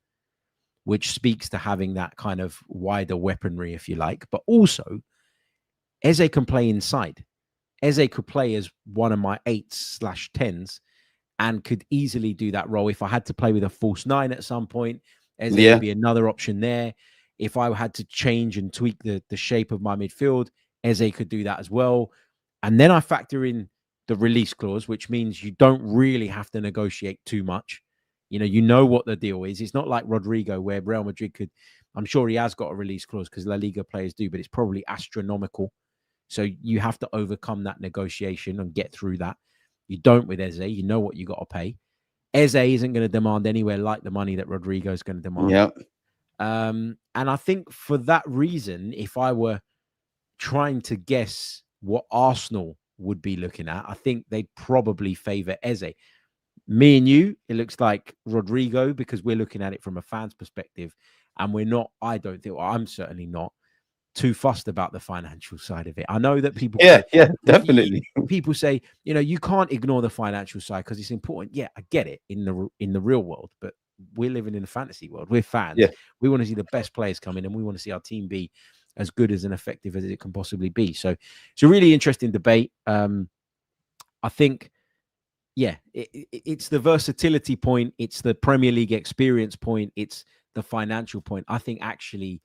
which speaks to having that kind of wider weaponry, if you like. But also, Eze can play inside. Eze could play as one of my 8/10s and could easily do that role. If I had to play with a false 9 at some point, Eze would be another option there. If I had to change and tweak the shape of my midfield, Eze could do that as well. And then I factor in the release clause, which means you don't really have to negotiate too much. You know what the deal is. It's not like Rodrygo, where Real Madrid could, I'm sure he has got a release clause because La Liga players do, but it's probably astronomical. So you have to overcome that negotiation and get through that. You don't with Eze. You know what you got to pay. Eze isn't going to demand anywhere like the money that Rodrygo is going to demand. Yeah. And I think for that reason, if I were trying to guess what Arsenal would be looking at, I think they'd probably favour Eze. Me and you, it looks like Rodrygo, because we're looking at it from a fan's perspective, and we're not, I don't think, well, I'm certainly not too fussed about the financial side of it. I know that people definitely. People say, you can't ignore the financial side because it's important. Yeah, I get it in the real world, but we're living in a fantasy world. We're fans. Yeah. We want to see the best players come in, and we want to see our team be as good as and effective as it can possibly be. So it's a really interesting debate. I think, it's the versatility point. It's the Premier League experience point. It's the financial point. I think actually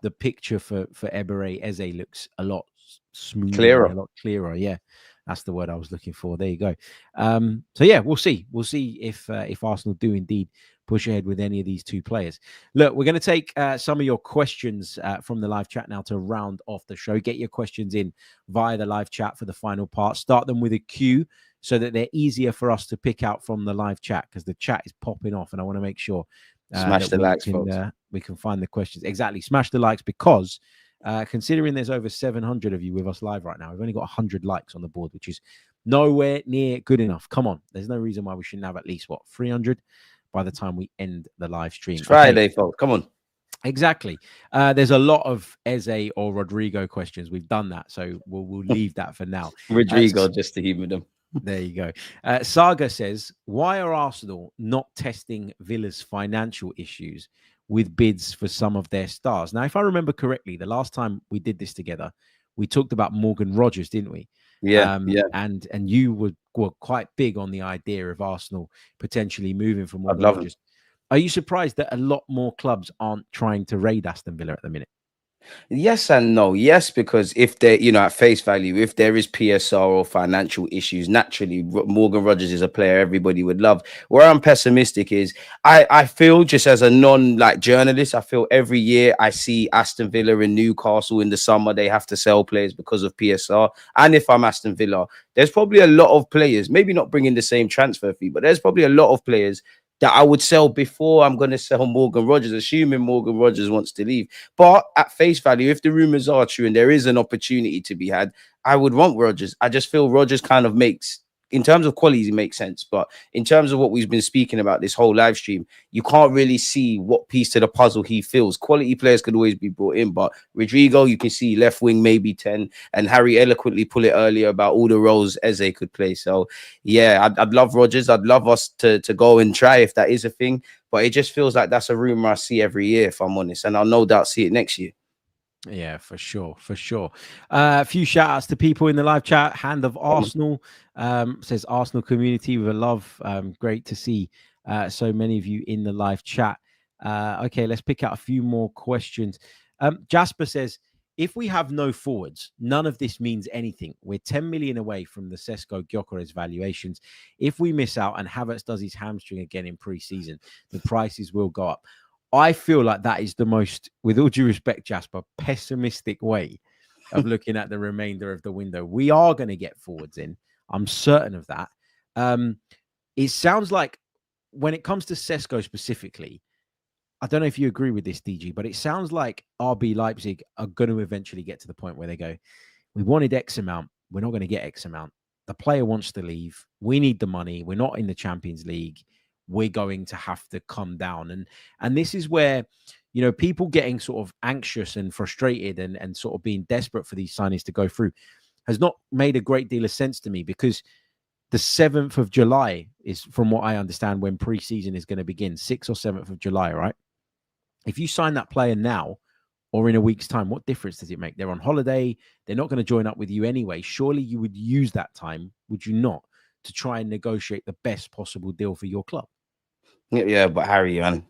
the picture for Eberechi Eze looks a lot smoother, a lot clearer. Yeah, that's the word I was looking for. There you go. So yeah, we'll see. We'll see if Arsenal do indeed push ahead with any of these two players. Look, we're going to take some of your questions from the live chat now to round off the show. Get your questions in via the live chat for the final part. Start them with a Q so that they're easier for us to pick out from the live chat, because the chat is popping off and I want to make sure smash the likes, folks. We can find the questions. Exactly. Smash the likes, because considering there's over 700 of you with us live right now, we've only got 100 likes on the board, which is nowhere near good enough. Come on. There's no reason why we shouldn't have at least, 300 by the time we end the live stream. It's Friday, folks. Come on. Exactly. There's a lot of Eze or Rodrygo questions. We've done that, so we'll leave that for now. Rodrygo, just to humor them. There you go. Saga says, why are Arsenal not testing Villa's financial issues with bids for some of their stars? Now, if I remember correctly, the last time we did this together, we talked about Morgan Rogers, didn't we? Yeah. And you were quite big on the idea of Arsenal potentially moving for Morgan Rogers. Are you surprised that a lot more clubs aren't trying to raid Aston Villa at the minute? Yes and no. Yes, because if they, at face value, if there is PSR or financial issues, naturally Morgan Rogers is a player everybody would love. Where I'm pessimistic is I feel, just as a journalist, I feel every year I see Aston Villa and Newcastle in the summer, they have to sell players because of PSR. And if I'm Aston Villa, there's probably a lot of players, maybe not bringing the same transfer fee, but there's probably a lot of players that I would sell before I'm going to sell Morgan Rogers, assuming Morgan Rogers wants to leave. But at face value, if the rumors are true and there is an opportunity to be had, I would want Rogers. I just feel Rogers kind of makes, in terms of quality, it makes sense. But in terms of what we've been speaking about this whole live stream, you can't really see what piece to the puzzle he fills. Quality players could always be brought in, but Rodrygo, you can see left wing, maybe 10. And Harry eloquently put it earlier about all the roles Eze could play. So, yeah, I'd love Rogers. I'd love us to go and try if that is a thing. But it just feels like that's a rumor I see every year, if I'm honest. And I'll no doubt see it next year. Yeah, for sure. A few shout outs to people in the live chat. Hand of Arsenal says Arsenal community with a love. Great to see so many of you in the live chat. Okay, let's pick out a few more questions. Jasper says, if we have no forwards, none of this means anything. We're 10 million away from the Sesko Gyökeres valuations. If we miss out and Havertz does his hamstring again in pre-season, the prices will go up. I feel like that is the most, with all due respect, Jasper, pessimistic way of looking at the remainder of the window. We are going to get forwards in. I'm certain of that. It sounds like when it comes to Sesko specifically, I don't know if you agree with this, DG, but it sounds like RB Leipzig are going to eventually get to the point where they go, we wanted X amount. We're not going to get X amount. The player wants to leave. We need the money. We're not in the Champions League. We're going to have to come down. And this is where, you know, people getting sort of anxious and frustrated and sort of being desperate for these signings to go through has not made a great deal of sense to me, because the 7th of July is, from what I understand, when pre-season is going to begin, 6th or 7th of July, right? If you sign that player now or in a week's time, what difference does it make? They're on holiday. They're not going to join up with you anyway. Surely you would use that time, would you not, to try and negotiate the best possible deal for your club? Yeah, but Harry, man,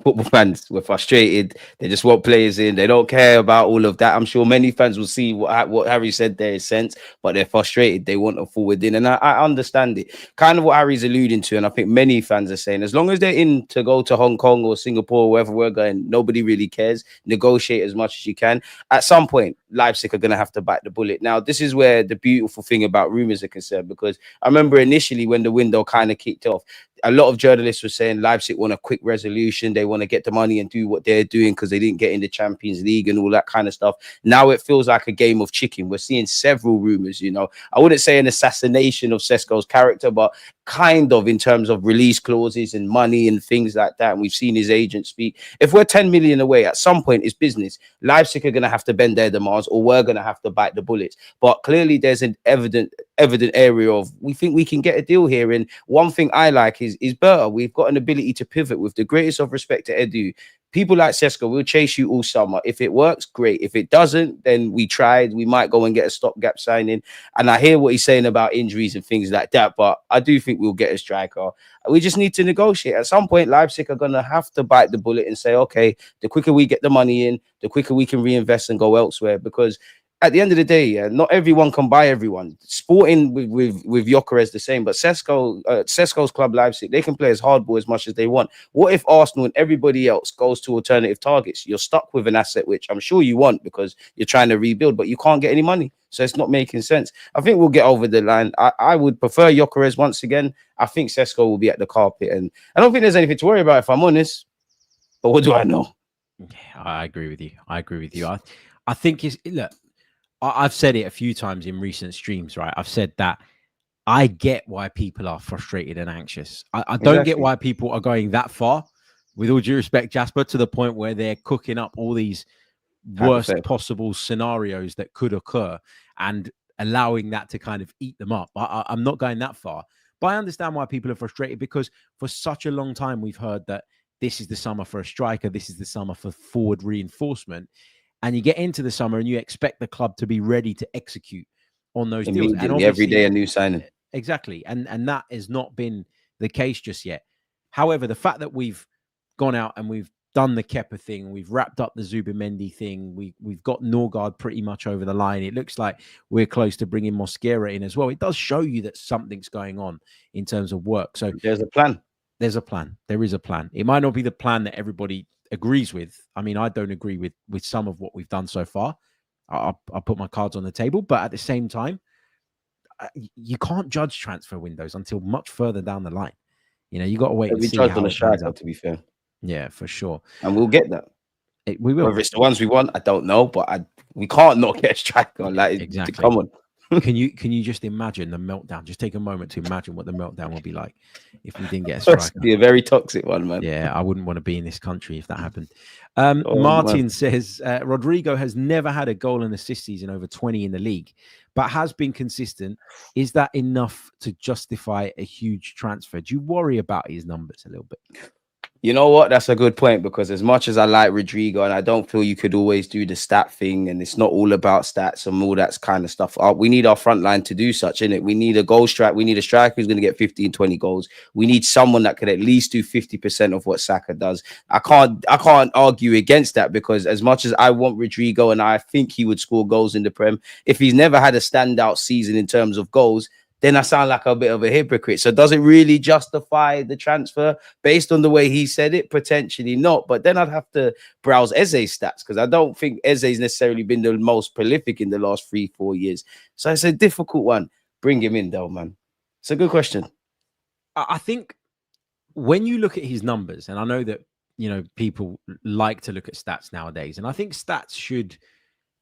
football fans were frustrated. They just want players in. They don't care about all of that. I'm sure many fans will see what Harry said there is sense, but they're frustrated. They want a forward in, and I understand it. Kind of what Harry's alluding to, and I think many fans are saying, as long as they're in to go to Hong Kong or Singapore, wherever we're going, nobody really cares. Negotiate as much as you can. At some point, Leipzig are going to have to bite the bullet. Now, this is where the beautiful thing about rumours are concerned, because I remember initially when the window kind of kicked off, a lot of journalists were saying Leipzig want a quick resolution. They want to get the money and do what they're doing because they didn't get in the Champions League and all that kind of stuff. Now it feels like a game of chicken. We're seeing several rumors, you know. I wouldn't say an assassination of Sesko's character, but kind of in terms of release clauses and money and things like that. And we've seen his agent speak. If we're 10 million away, at some point it's business. Leipzig are going to have to bend their demands, or we're going to have to bite the bullets. But clearly there's an evident area of, we think we can get a deal here. And one thing I like is Berta. We've got an ability to pivot. With the greatest of respect to Edu, people like Sesko will chase you all summer. If it works, great. If it doesn't, then we tried. We might go and get a stopgap signing. And I hear what he's saying about injuries and things like that, but I do think we'll get a striker. We just need to negotiate. At some point, Leipzig are going to have to bite the bullet and say, okay, the quicker we get the money in, the quicker we can reinvest and go elsewhere. Because at the end of the day, yeah, not everyone can buy everyone. Sporting with Gyökeres the same, but Sesko's club Leipzig, they can play as hardball as much as they want. What if Arsenal and everybody else goes to alternative targets? You're stuck with an asset which I'm sure you want because you're trying to rebuild, but you can't get any money, so it's not making sense. I think we'll get over the line. I would prefer Gyökeres once again. I think Sesko will be at the carpet, and I don't think there's anything to worry about, if I'm honest. But what do I know? Yeah, I agree with you. I think look. I've said it a few times in recent streams, right? I've said that I get why people are frustrated and anxious. I don't get why people are going that far, with all due respect, Jasper, to the point where they're cooking up all these worst possible scenarios that could occur and allowing that to kind of eat them up. I'm not going that far, but I understand why people are frustrated, because for such a long time we've heard that this is the summer for a striker, this is the summer for forward reinforcement. And you get into the summer and you expect the club to be ready to execute on those deals. And every day a new signing. Exactly. And that has not been the case just yet. However, the fact that we've gone out and we've done the Kepa thing, we've wrapped up the Zubimendi thing, we've got Norgaard pretty much over the line. It looks like we're close to bringing Mosquera in as well. It does show you that something's going on in terms of work. So there's a plan. There's a plan. There is a plan. It might not be the plan that everybody agrees with. I mean, I don't agree with some of what we've done so far. I'll put my cards on the table, but at the same time, you can't judge transfer windows until much further down the line. You know, you got to wait and see how it turns out. To be fair, yeah, for sure, and we'll get that. We will. Whether it's the ones we want, I don't know, but we can't not get a striker. Like, exactly. Come on. Can you just imagine the meltdown? Just take a moment to imagine what the meltdown will be like if we didn't get a striker. It'd be a very toxic one, man. Yeah, I wouldn't want to be in this country if that happened. Martin says Rodrygo has never had a goal and assist season over 20 in the league, but has been consistent. Is that enough to justify a huge transfer? Do you worry about his numbers a little bit? You know what? That's a good point, because as much as I like Rodrygo, and I don't feel you could always do the stat thing, and it's not all about stats and all that kind of stuff. We need our front line to do such, innit? We need a goal strike. We need a striker who's going to get 15, 20 goals. We need someone that could at least do 50% of what Saka does. I can't argue against that, because as much as I want Rodrygo and I think he would score goals in the Prem, if he's never had a standout season in terms of goals, then I sound like a bit of a hypocrite. So does it really justify the transfer based on the way he said it? Potentially not. But then I'd have to browse Eze's stats, because I don't think Eze's necessarily been the most prolific in the last 3-4 years. So it's a difficult one. Bring him in though, man. It's a good question. I think when you look at his numbers, and I know that, you know, people like to look at stats nowadays, and I think stats should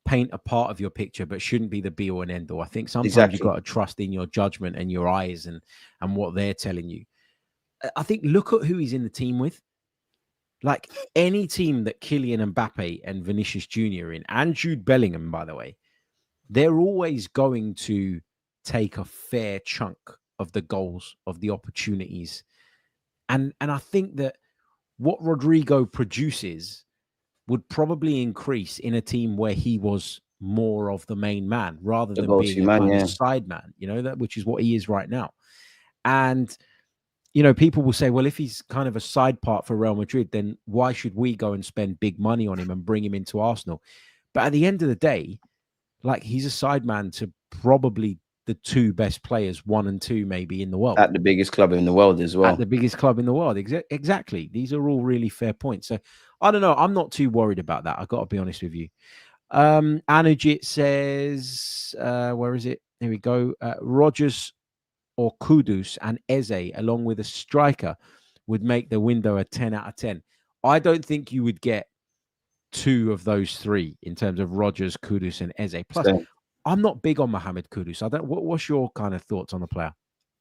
paint a part of your picture, but shouldn't be the be all and end all. I think sometimes you've got to trust in your judgment and your eyes and what they're telling you. I think look at who he's in the team with. Like any team that Kylian Mbappe and Vinicius Jr. in, and Jude Bellingham, by the way, they're always going to take a fair chunk of the goals, of the opportunities. And I think that what Rodrygo produces would probably increase in a team where he was more of the main man rather than being a kind of side man, you know, that which is what he is right now. And, you know, people will say, well, if he's kind of a side part for Real Madrid, then why should we go and spend big money on him and bring him into Arsenal? But at the end of the day, like, he's a side man to probably the two best players, 1 and 2 maybe in the world. At the biggest club in the world as well. At the biggest club in the world. Exactly. These are all really fair points. So I don't know. I'm not too worried about that. I've got to be honest with you. Anujit says, where is it? Here we go. Rodgers or Kudus and Eze, along with a striker, would make the window a 10 out of 10. I don't think you would get 2 of those 3 in terms of Rodgers, Kudus, and Eze. Plus, I'm not big on Mohamed Kudus. What's your kind of thoughts on the player?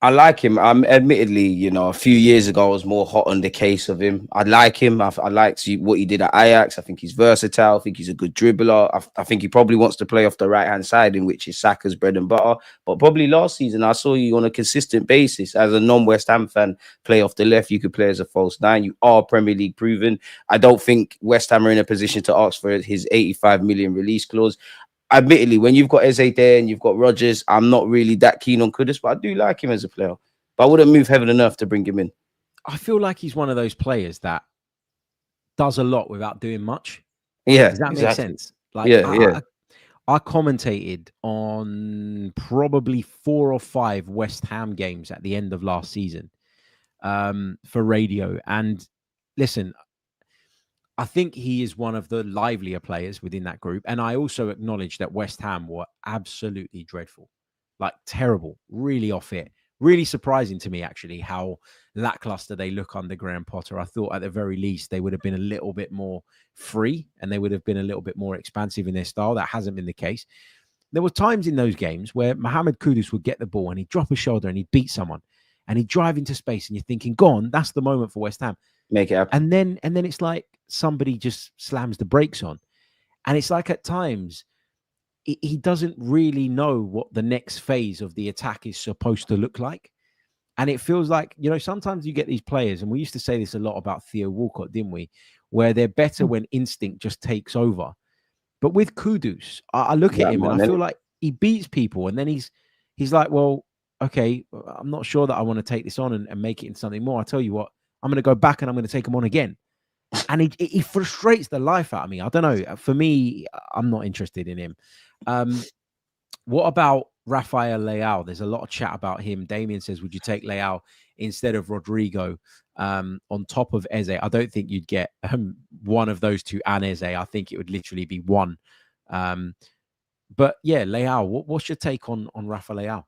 I like him. Admittedly, you know, a few years ago, I was more hot on the case of him. I like him. I liked what he did at Ajax. I think he's versatile. I think he's a good dribbler. I think he probably wants to play off the right-hand side, in which is Saka's bread and butter. But probably last season, I saw you on a consistent basis as a non-West Ham fan play off the left. You could play as a false 9. You are Premier League proven. I don't think West Ham are in a position to ask for his 85 million release clause. Admittedly, when you've got Eze there and you've got Rodgers, I'm not really that keen on Kudus, but I do like him as a player. But I wouldn't move heaven and earth to bring him in. I feel like he's one of those players that does a lot without doing much. Yeah. Does that make sense? Like, I commentated on probably 4 or 5 West Ham games at the end of last season for radio. And listen, I think he is one of the livelier players within that group. And I also acknowledge that West Ham were absolutely dreadful, like terrible, really off it. Really surprising to me, actually, how lackluster they look under Graham Potter. I thought at the very least they would have been a little bit more free and they would have been a little bit more expansive in their style. That hasn't been the case. There were times in those games where Mohamed Kudus would get the ball and he'd drop his shoulder and he'd beat someone and he'd drive into space and you're thinking, go on, that's the moment for West Ham. Make it happen. And then it's like somebody just slams the brakes on. And it's like at times he doesn't really know what the next phase of the attack is supposed to look like. And it feels like, you know, sometimes you get these players, and we used to say this a lot about Theo Walcott, didn't we? Where they're better when instinct just takes over. But with Kudus, I look at him and I feel like he beats people. And then he's like, well, okay, I'm not sure that I want to take this on and make it into something more. I tell you what, I'm going to go back and I'm going to take him on again. And he frustrates the life out of me. I don't know. For me, I'm not interested in him. What about Rafael Leao? There's a lot of chat about him. Damien says, would you take Leao instead of Rodrygo on top of Eze? I don't think you'd get one of those two and Eze. I think it would literally be one. But yeah, Leao, what's your take on Rafael Leao?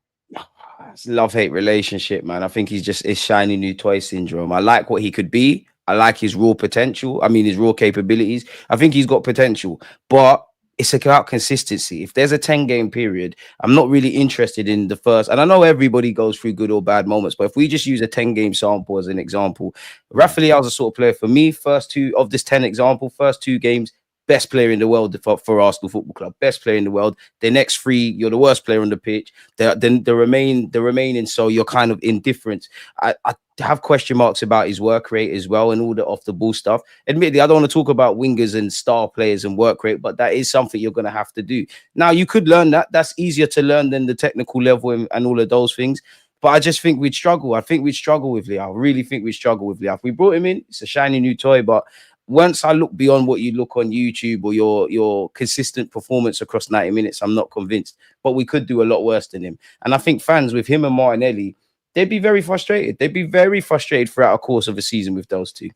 It's a love-hate relationship, man. I think it's shiny new toy syndrome. I like what he could be. I like his raw potential. I mean, his raw capabilities. I think he's got potential, but it's about consistency. If there's a 10-game period, I'm not really interested in the first. And I know everybody goes through good or bad moments, but if we just use a 10-game sample as an example, Rafael Leao's a sort of player for me. First 2 of this 10 example, first 2 games, best player in the world for Arsenal Football Club, best player in the world. The next three, you're the worst player on the pitch. Then the remaining, so you're kind of indifferent. I have question marks about his work rate as well and all the off the ball stuff. Admittedly, I don't want to talk about wingers and star players and work rate, but that is something you're going to have to do. Now, you could learn that. That's easier to learn than the technical level and all of those things. But I just think we'd struggle. I think we'd struggle with Leo. I really think we'd struggle with Leo. If we brought him in, it's a shiny new toy, but once I look beyond what you look on YouTube or your consistent performance across 90 minutes, I'm not convinced. But we could do a lot worse than him. And I think fans with him and Martinelli, they'd be very frustrated. They'd be very frustrated throughout a course of a season with those two.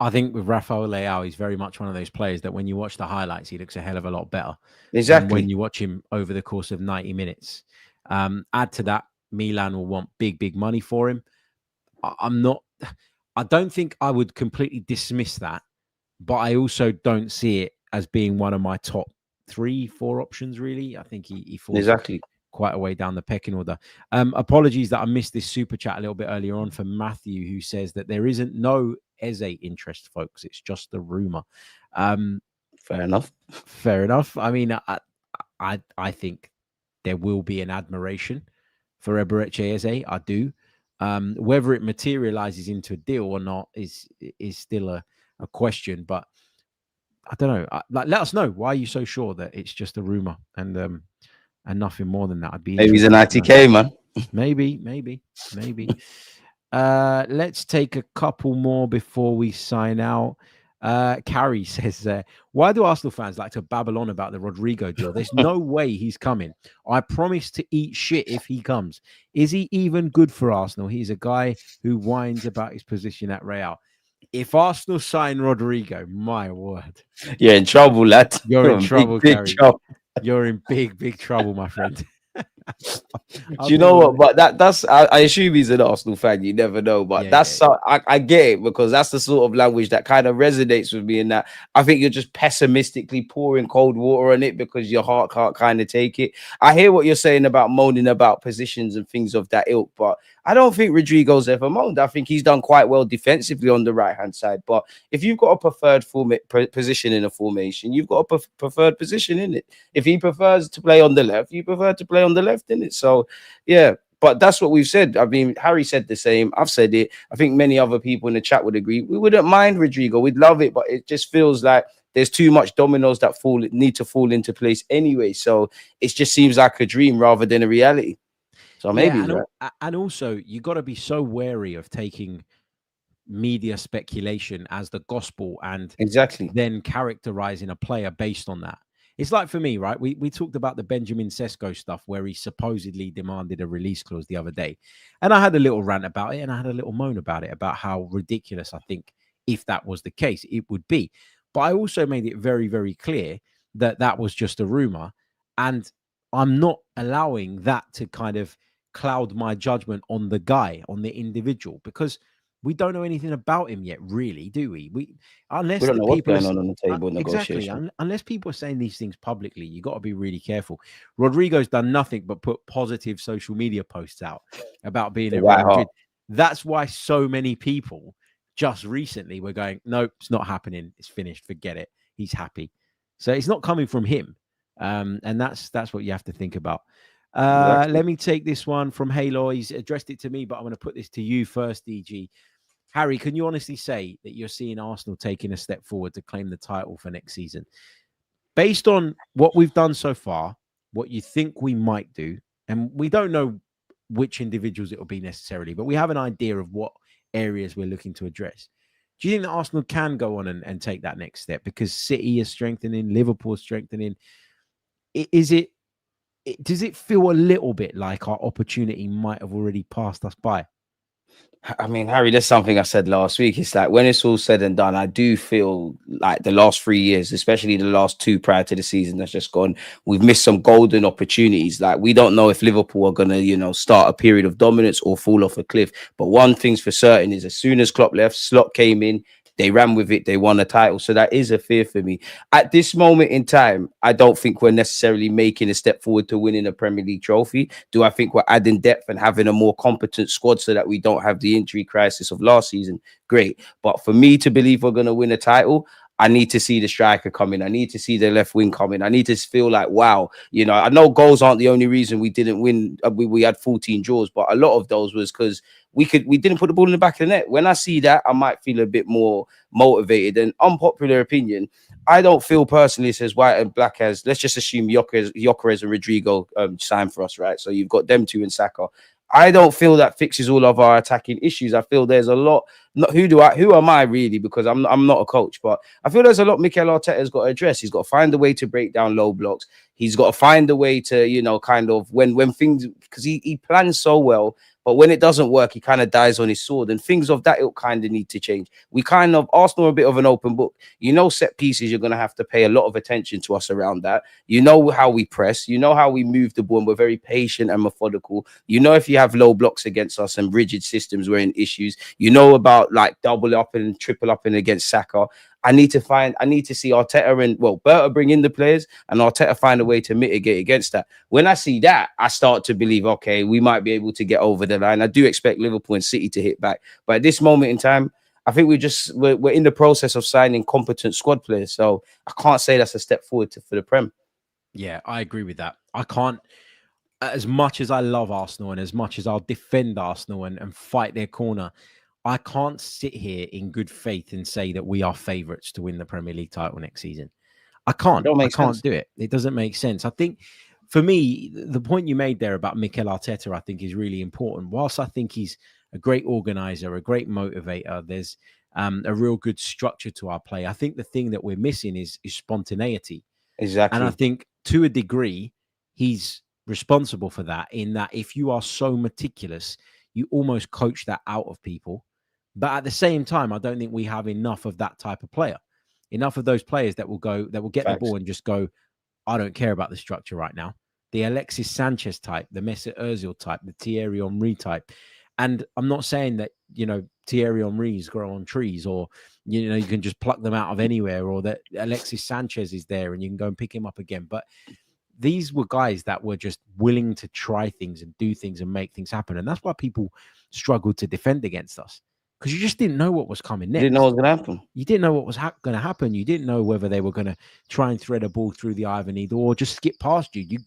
I think with Rafael Leao, he's very much one of those players that when you watch the highlights, he looks a hell of a lot better. Exactly. Than when you watch him over the course of 90 minutes. Add to that, Milan will want big money for him. I don't think I would completely dismiss that, but I also don't see it as being one of my top 3-4 options, really. I think he falls quite a way down the pecking order. Apologies that I missed this super chat a little bit earlier on from Matthew, who says that there isn't no Eze interest, folks. It's just a rumor. Fair enough. Fair enough. I mean, I think there will be an admiration for Eberechi Eze. I do. Whether it materializes into a deal or not is still a question. But I don't know. Let us know. Why are you so sure that it's just a rumor and nothing more than that? I'd be maybe he's an ITK, man. Maybe. Let's take a couple more before we sign out. Carrie says, why do Arsenal fans like to babble on about the Rodrygo deal? There's no way he's coming. I promise to eat shit if he comes. Is he even good for Arsenal? He's a guy who whines about his position at Real. If Arsenal sign Rodrygo, my word. You're in trouble, lad. You're in trouble, Carrie. You're in big trouble, my friend. Do you know what? But that's I assume he's an Arsenal fan. You never know, but I get it, because that's the sort of language that kind of resonates with me. In that, I think you're just pessimistically pouring cold water on it because your heart can't kind of take it. I hear what you're saying about moaning about positions and things of that ilk, but I don't think Rodrygo's ever moaned. I think he's done quite well defensively on the right hand side. But if you've got a preferred position in a formation, you've got a preferred position in it. If he prefers to play on the left, you prefer to play on the left in it. So yeah, but that's what we've said. I mean, Harry said the same. I've said it. I think many other people in the chat would agree. We wouldn't mind Rodrygo. We'd love it, but it just feels like there's too much dominoes that need to fall into place anyway. So it just seems like a dream rather than a reality. So maybe, and also you got to be so wary of taking media speculation as the gospel and then characterizing a player based on that. It's like, for me, right? We talked about the Benjamin Sesko stuff where he supposedly demanded a release clause the other day, and I had a little rant about it and I had a little moan about it, about how ridiculous I think, if that was the case, it would be. But I also made it very, very clear that that was just a rumor, and I'm not allowing that to kind of cloud my judgment on the guy, on the individual, because we don't know anything about him yet, really, do we? Unless we don't know people what's going on the table in negotiation. Exactly. Unless people are saying these things publicly, you got to be really careful. Rodrygo's done nothing but put positive social media posts out about being at Real Madrid. That's why so many people just recently were going, no, it's not happening. It's finished. Forget it. He's happy. So it's not coming from him. And that's what you have to think about. Let me take this one from Halo. He's addressed it to me, but I'm going to put this to you first, DG. Harry, can you honestly say that you're seeing Arsenal taking a step forward to claim the title for next season? Based on what we've done so far, what you think we might do, and we don't know which individuals it will be necessarily, but we have an idea of what areas we're looking to address. Do you think that Arsenal can go on and take that next step? Because City is strengthening, Liverpool is strengthening. Does it feel a little bit like our opportunity might have already passed us by? I mean, Harry, that's something I said last week. It's like, when it's all said and done, I do feel like the last 3 years, especially the last 2 prior to the season that's just gone, we've missed some golden opportunities. Like, we don't know if Liverpool are going to, start a period of dominance or fall off a cliff. But one thing's for certain is, as soon as Klopp left, Slot came in, they ran with it. They won a title. So that is a fear for me. At this moment in time, I don't think we're necessarily making a step forward to winning a Premier League trophy. Do I think we're adding depth and having a more competent squad so that we don't have the injury crisis of last season? Great. But for me to believe we're going to win a title, I need to see the striker coming. I need to see the left wing coming. I need to feel like, wow, you know, I know goals aren't the only reason we didn't win. We had 14 draws, but a lot of those was because we didn't put the ball in the back of the net. When I see that, I might feel a bit more motivated. And unpopular opinion, I don't feel personally it's as white and black as, let's just assume Gyökeres and Rodrygo sign for us, right? So you've got them two in Saka. I don't feel that fixes all of our attacking issues. I feel there's a lot. Who am I really? Because I'm not a coach, but I feel there's a lot Mikel Arteta's got to address. He's got to find a way to break down low blocks. He's got to find a way to, you know, kind of when things, because he plans so well, but when it doesn't work, he kind of dies on his sword, and things of that ilk kind of need to change. Arsenal are a bit of an open book. You know, set pieces, you're going to have to pay a lot of attention to us around that. You know how we press, you know how we move the ball, and we're very patient and methodical. You know, if you have low blocks against us and rigid systems, we're in issues. You know about like double up and triple up and against Saka. I need to see Arteta and, well, Berta bring in the players and Arteta find a way to mitigate against that. When I see that, I start to believe, okay, we might be able to get over the line. I do expect Liverpool and City to hit back. But at this moment in time, I think we're in the process of signing competent squad players. So I can't say that's a step forward for the Prem. Yeah, I agree with that. I can't, as much as I love Arsenal and as much as I'll defend Arsenal and fight their corner, I can't sit here in good faith and say that we are favourites to win the Premier League title next season. I can't. I can't do it. It doesn't make sense. I think for me, the point you made there about Mikel Arteta, I think is really important. Whilst I think he's a great organizer, a great motivator, there's a real good structure to our play. I think the thing that we're missing is spontaneity. Exactly. And I think to a degree, he's responsible for that, in that if you are so meticulous, you almost coach that out of people. But at the same time, I don't think we have enough of that type of player. Enough of those players that will get the ball and just go, I don't care about the structure right now. The Alexis Sanchez type, the Mesut Ozil type, the Thierry Henry type. And I'm not saying that, you know, Thierry Henry's grow on trees, or, you know, you can just pluck them out of anywhere, or that Alexis Sanchez is there and you can go and pick him up again. But these were guys that were just willing to try things and do things and make things happen. And that's why people struggled to defend against us, because you just didn't know what was coming next. You didn't know what was going to happen. You didn't know what was going to happen. You didn't know whether they were going to try and thread a ball through the eye of a needle or just skip past you.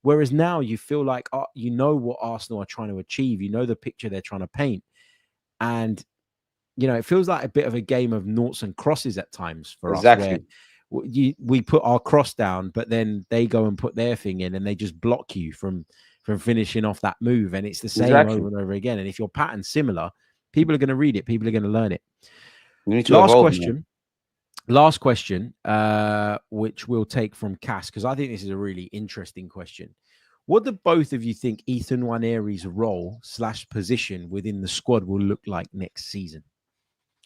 Whereas now you feel like you know what Arsenal are trying to achieve. You know the picture they're trying to paint. And, you know, it feels like a bit of a game of noughts and crosses at times for us, where we put our cross down, but then they go and put their thing in and they just block you from finishing off that move. And it's the same over and over again. And if your pattern's similar, people are going to read it. People are going to learn it. Last question, which we'll take from Cass, because I think this is a really interesting question. What do both of you think Ethan Nwaneri's role / position within the squad will look like next season?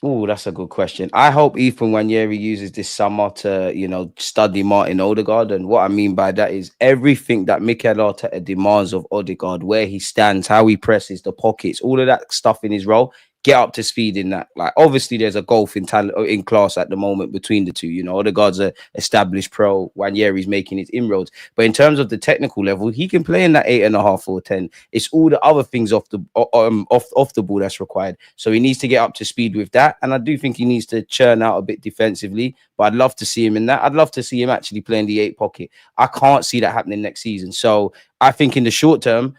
Oh, that's a good question. I hope Ethan Nwaneri uses this summer to, you know, study Martin Odegaard. And what I mean by that is everything that Mikel Arteta demands of Odegaard, where he stands, how he presses, the pockets, all of that stuff in his role. Get up to speed in that. Like, obviously, there's a gulf in talent in class at the moment between the two. You know, Odegaard's a established pro. Nwaneri's making his inroads. But in terms of the technical level, he can play in that 8.5 or 10. It's all the other things off the ball that's required. So he needs to get up to speed with that. And I do think he needs to churn out a bit defensively. But I'd love to see him in that. I'd love to see him actually playing the 8 pocket. I can't see that happening next season. So I think in the short term,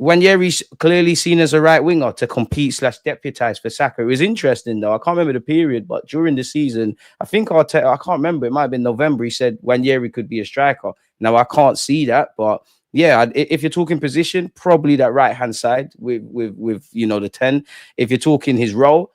Nwaneri's clearly seen as a right winger to compete / deputise for Saka. It was interesting, though. I can't remember the period, but during the season, I think I can't remember. It might have been November. He said Nwaneri could be a striker. Now, I can't see that, but yeah, if you're talking position, probably that right-hand side with you know, the 10. If you're talking his role,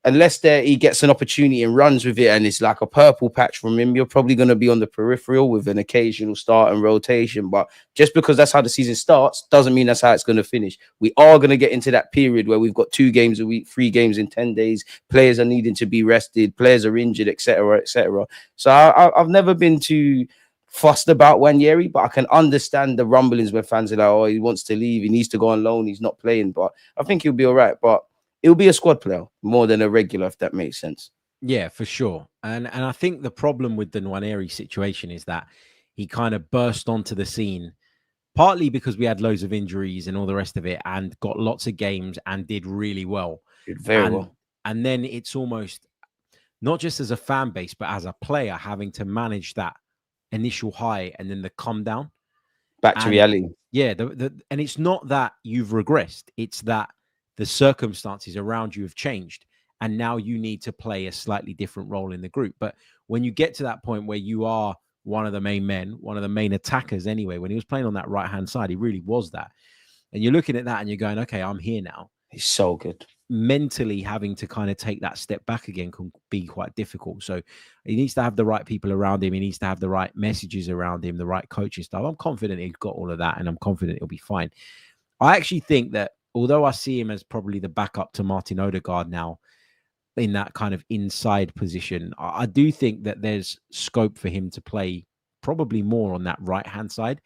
unless he gets an opportunity and runs with it and it's like a purple patch from him, you're probably going to be on the peripheral with an occasional start and rotation. But just because that's how the season starts doesn't mean that's how it's going to finish. We are going to get into that period where we've got 2 games a week, 3 games in 10 days. Players are needing to be rested. Players are injured, etc., etc. So I've never been too fussed about Nwaneri, but I can understand the rumblings where fans are like, oh, he wants to leave. He needs to go on loan. He's not playing. But I think he'll be all right. But it'll be a squad player more than a regular, if that makes sense. Yeah, for sure. And I think the problem with the Nwaneri situation is that he kind of burst onto the scene, partly because we had loads of injuries and all the rest of it, and got lots of games and did really well. Did very well. And then it's almost, not just as a fan base, but as a player, having to manage that initial high and then the come down. Back to And reality. yeah, and it's not that you've regressed, it's that the circumstances around you have changed. And now you need to play a slightly different role in the group. But when you get to that point where you are one of the main men, one of the main attackers anyway, when he was playing on that right-hand side, he really was that. And you're looking at that and you're going, okay, I'm here now. He's so good. Mentally having to kind of take that step back again can be quite difficult. So he needs to have the right people around him. He needs to have the right messages around him, the right coaching style. I'm confident he's got all of that, and I'm confident he'll be fine. I actually think that although I see him as probably the backup to Martin Odegaard now in that kind of inside position, I do think that there's scope for him to play probably more on that right-hand side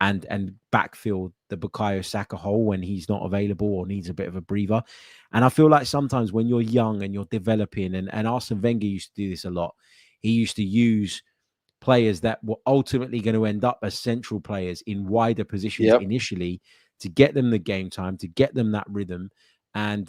and backfill the Bukayo Saka hole when he's not available or needs a bit of a breather. And I feel like sometimes when you're young and you're developing, and Arsene Wenger used to do this a lot, he used to use players that were ultimately going to end up as central players in wider positions initially to get them the game time, to get them that rhythm, and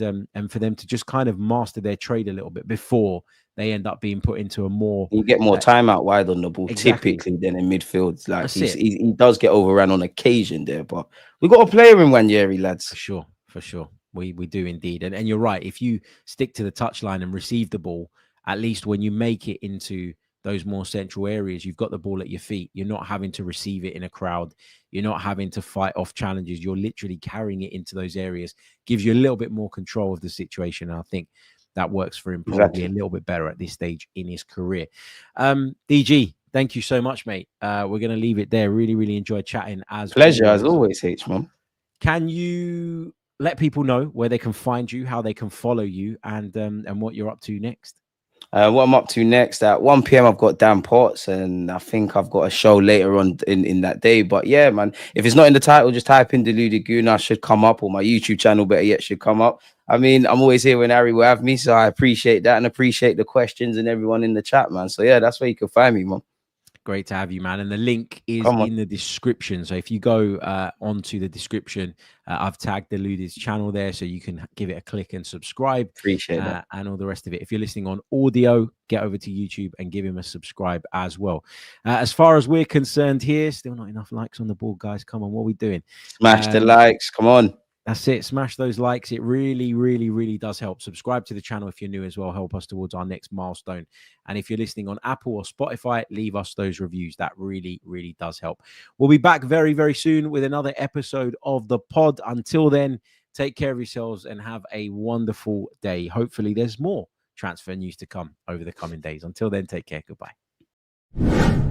for them to just kind of master their trade a little bit before they end up being put into a more... You get more time out wide on the ball, typically, than in midfield. Like he does get overrun on occasion there, but we got a player in Wanyeri, lads. For sure. We do indeed. And you're right. If you stick to the touchline and receive the ball, at least when you make it into those more central areas, you've got the ball at your feet. You're not having to receive it in a crowd. You're not having to fight off challenges. You're literally carrying it into those areas. Gives you a little bit more control of the situation. And I think that works for him probably a little bit better at this stage in his career. DG, thank you so much, mate. We're going to leave it there. Really, really enjoyed chatting. Pleasure as always, H-Man. Can you let people know where they can find you, how they can follow you, and what you're up to next? What I'm up to next, at 1 p.m. I've got Dan Potts, and I think I've got a show later on in that day. But yeah, man, if it's not in the title, just type in Deluded Gooner, should come up, or my YouTube channel, better yet, should come up. I mean, I'm always here when Harry will have me, so I appreciate that and appreciate the questions and everyone in the chat, man. So yeah, that's where you can find me, man. Great to have you, man. And the link is in the description. So if you go onto the description, I've tagged Deluded's channel there, so you can give it a click and subscribe. Appreciate that. And all the rest of it. If you're listening on audio, get over to YouTube and give him a subscribe as well. As far as we're concerned here, still not enough likes on the board, guys. Come on, what are we doing? Smash the likes. Come on. That's it. Smash those likes. It really, really, really does help. Subscribe to the channel if you're new as well. Help us towards our next milestone. And if you're listening on Apple or Spotify, leave us those reviews. That really, really does help. We'll be back very, very soon with another episode of the pod. Until then, take care of yourselves and have a wonderful day. Hopefully, there's more transfer news to come over the coming days. Until then, take care. Goodbye.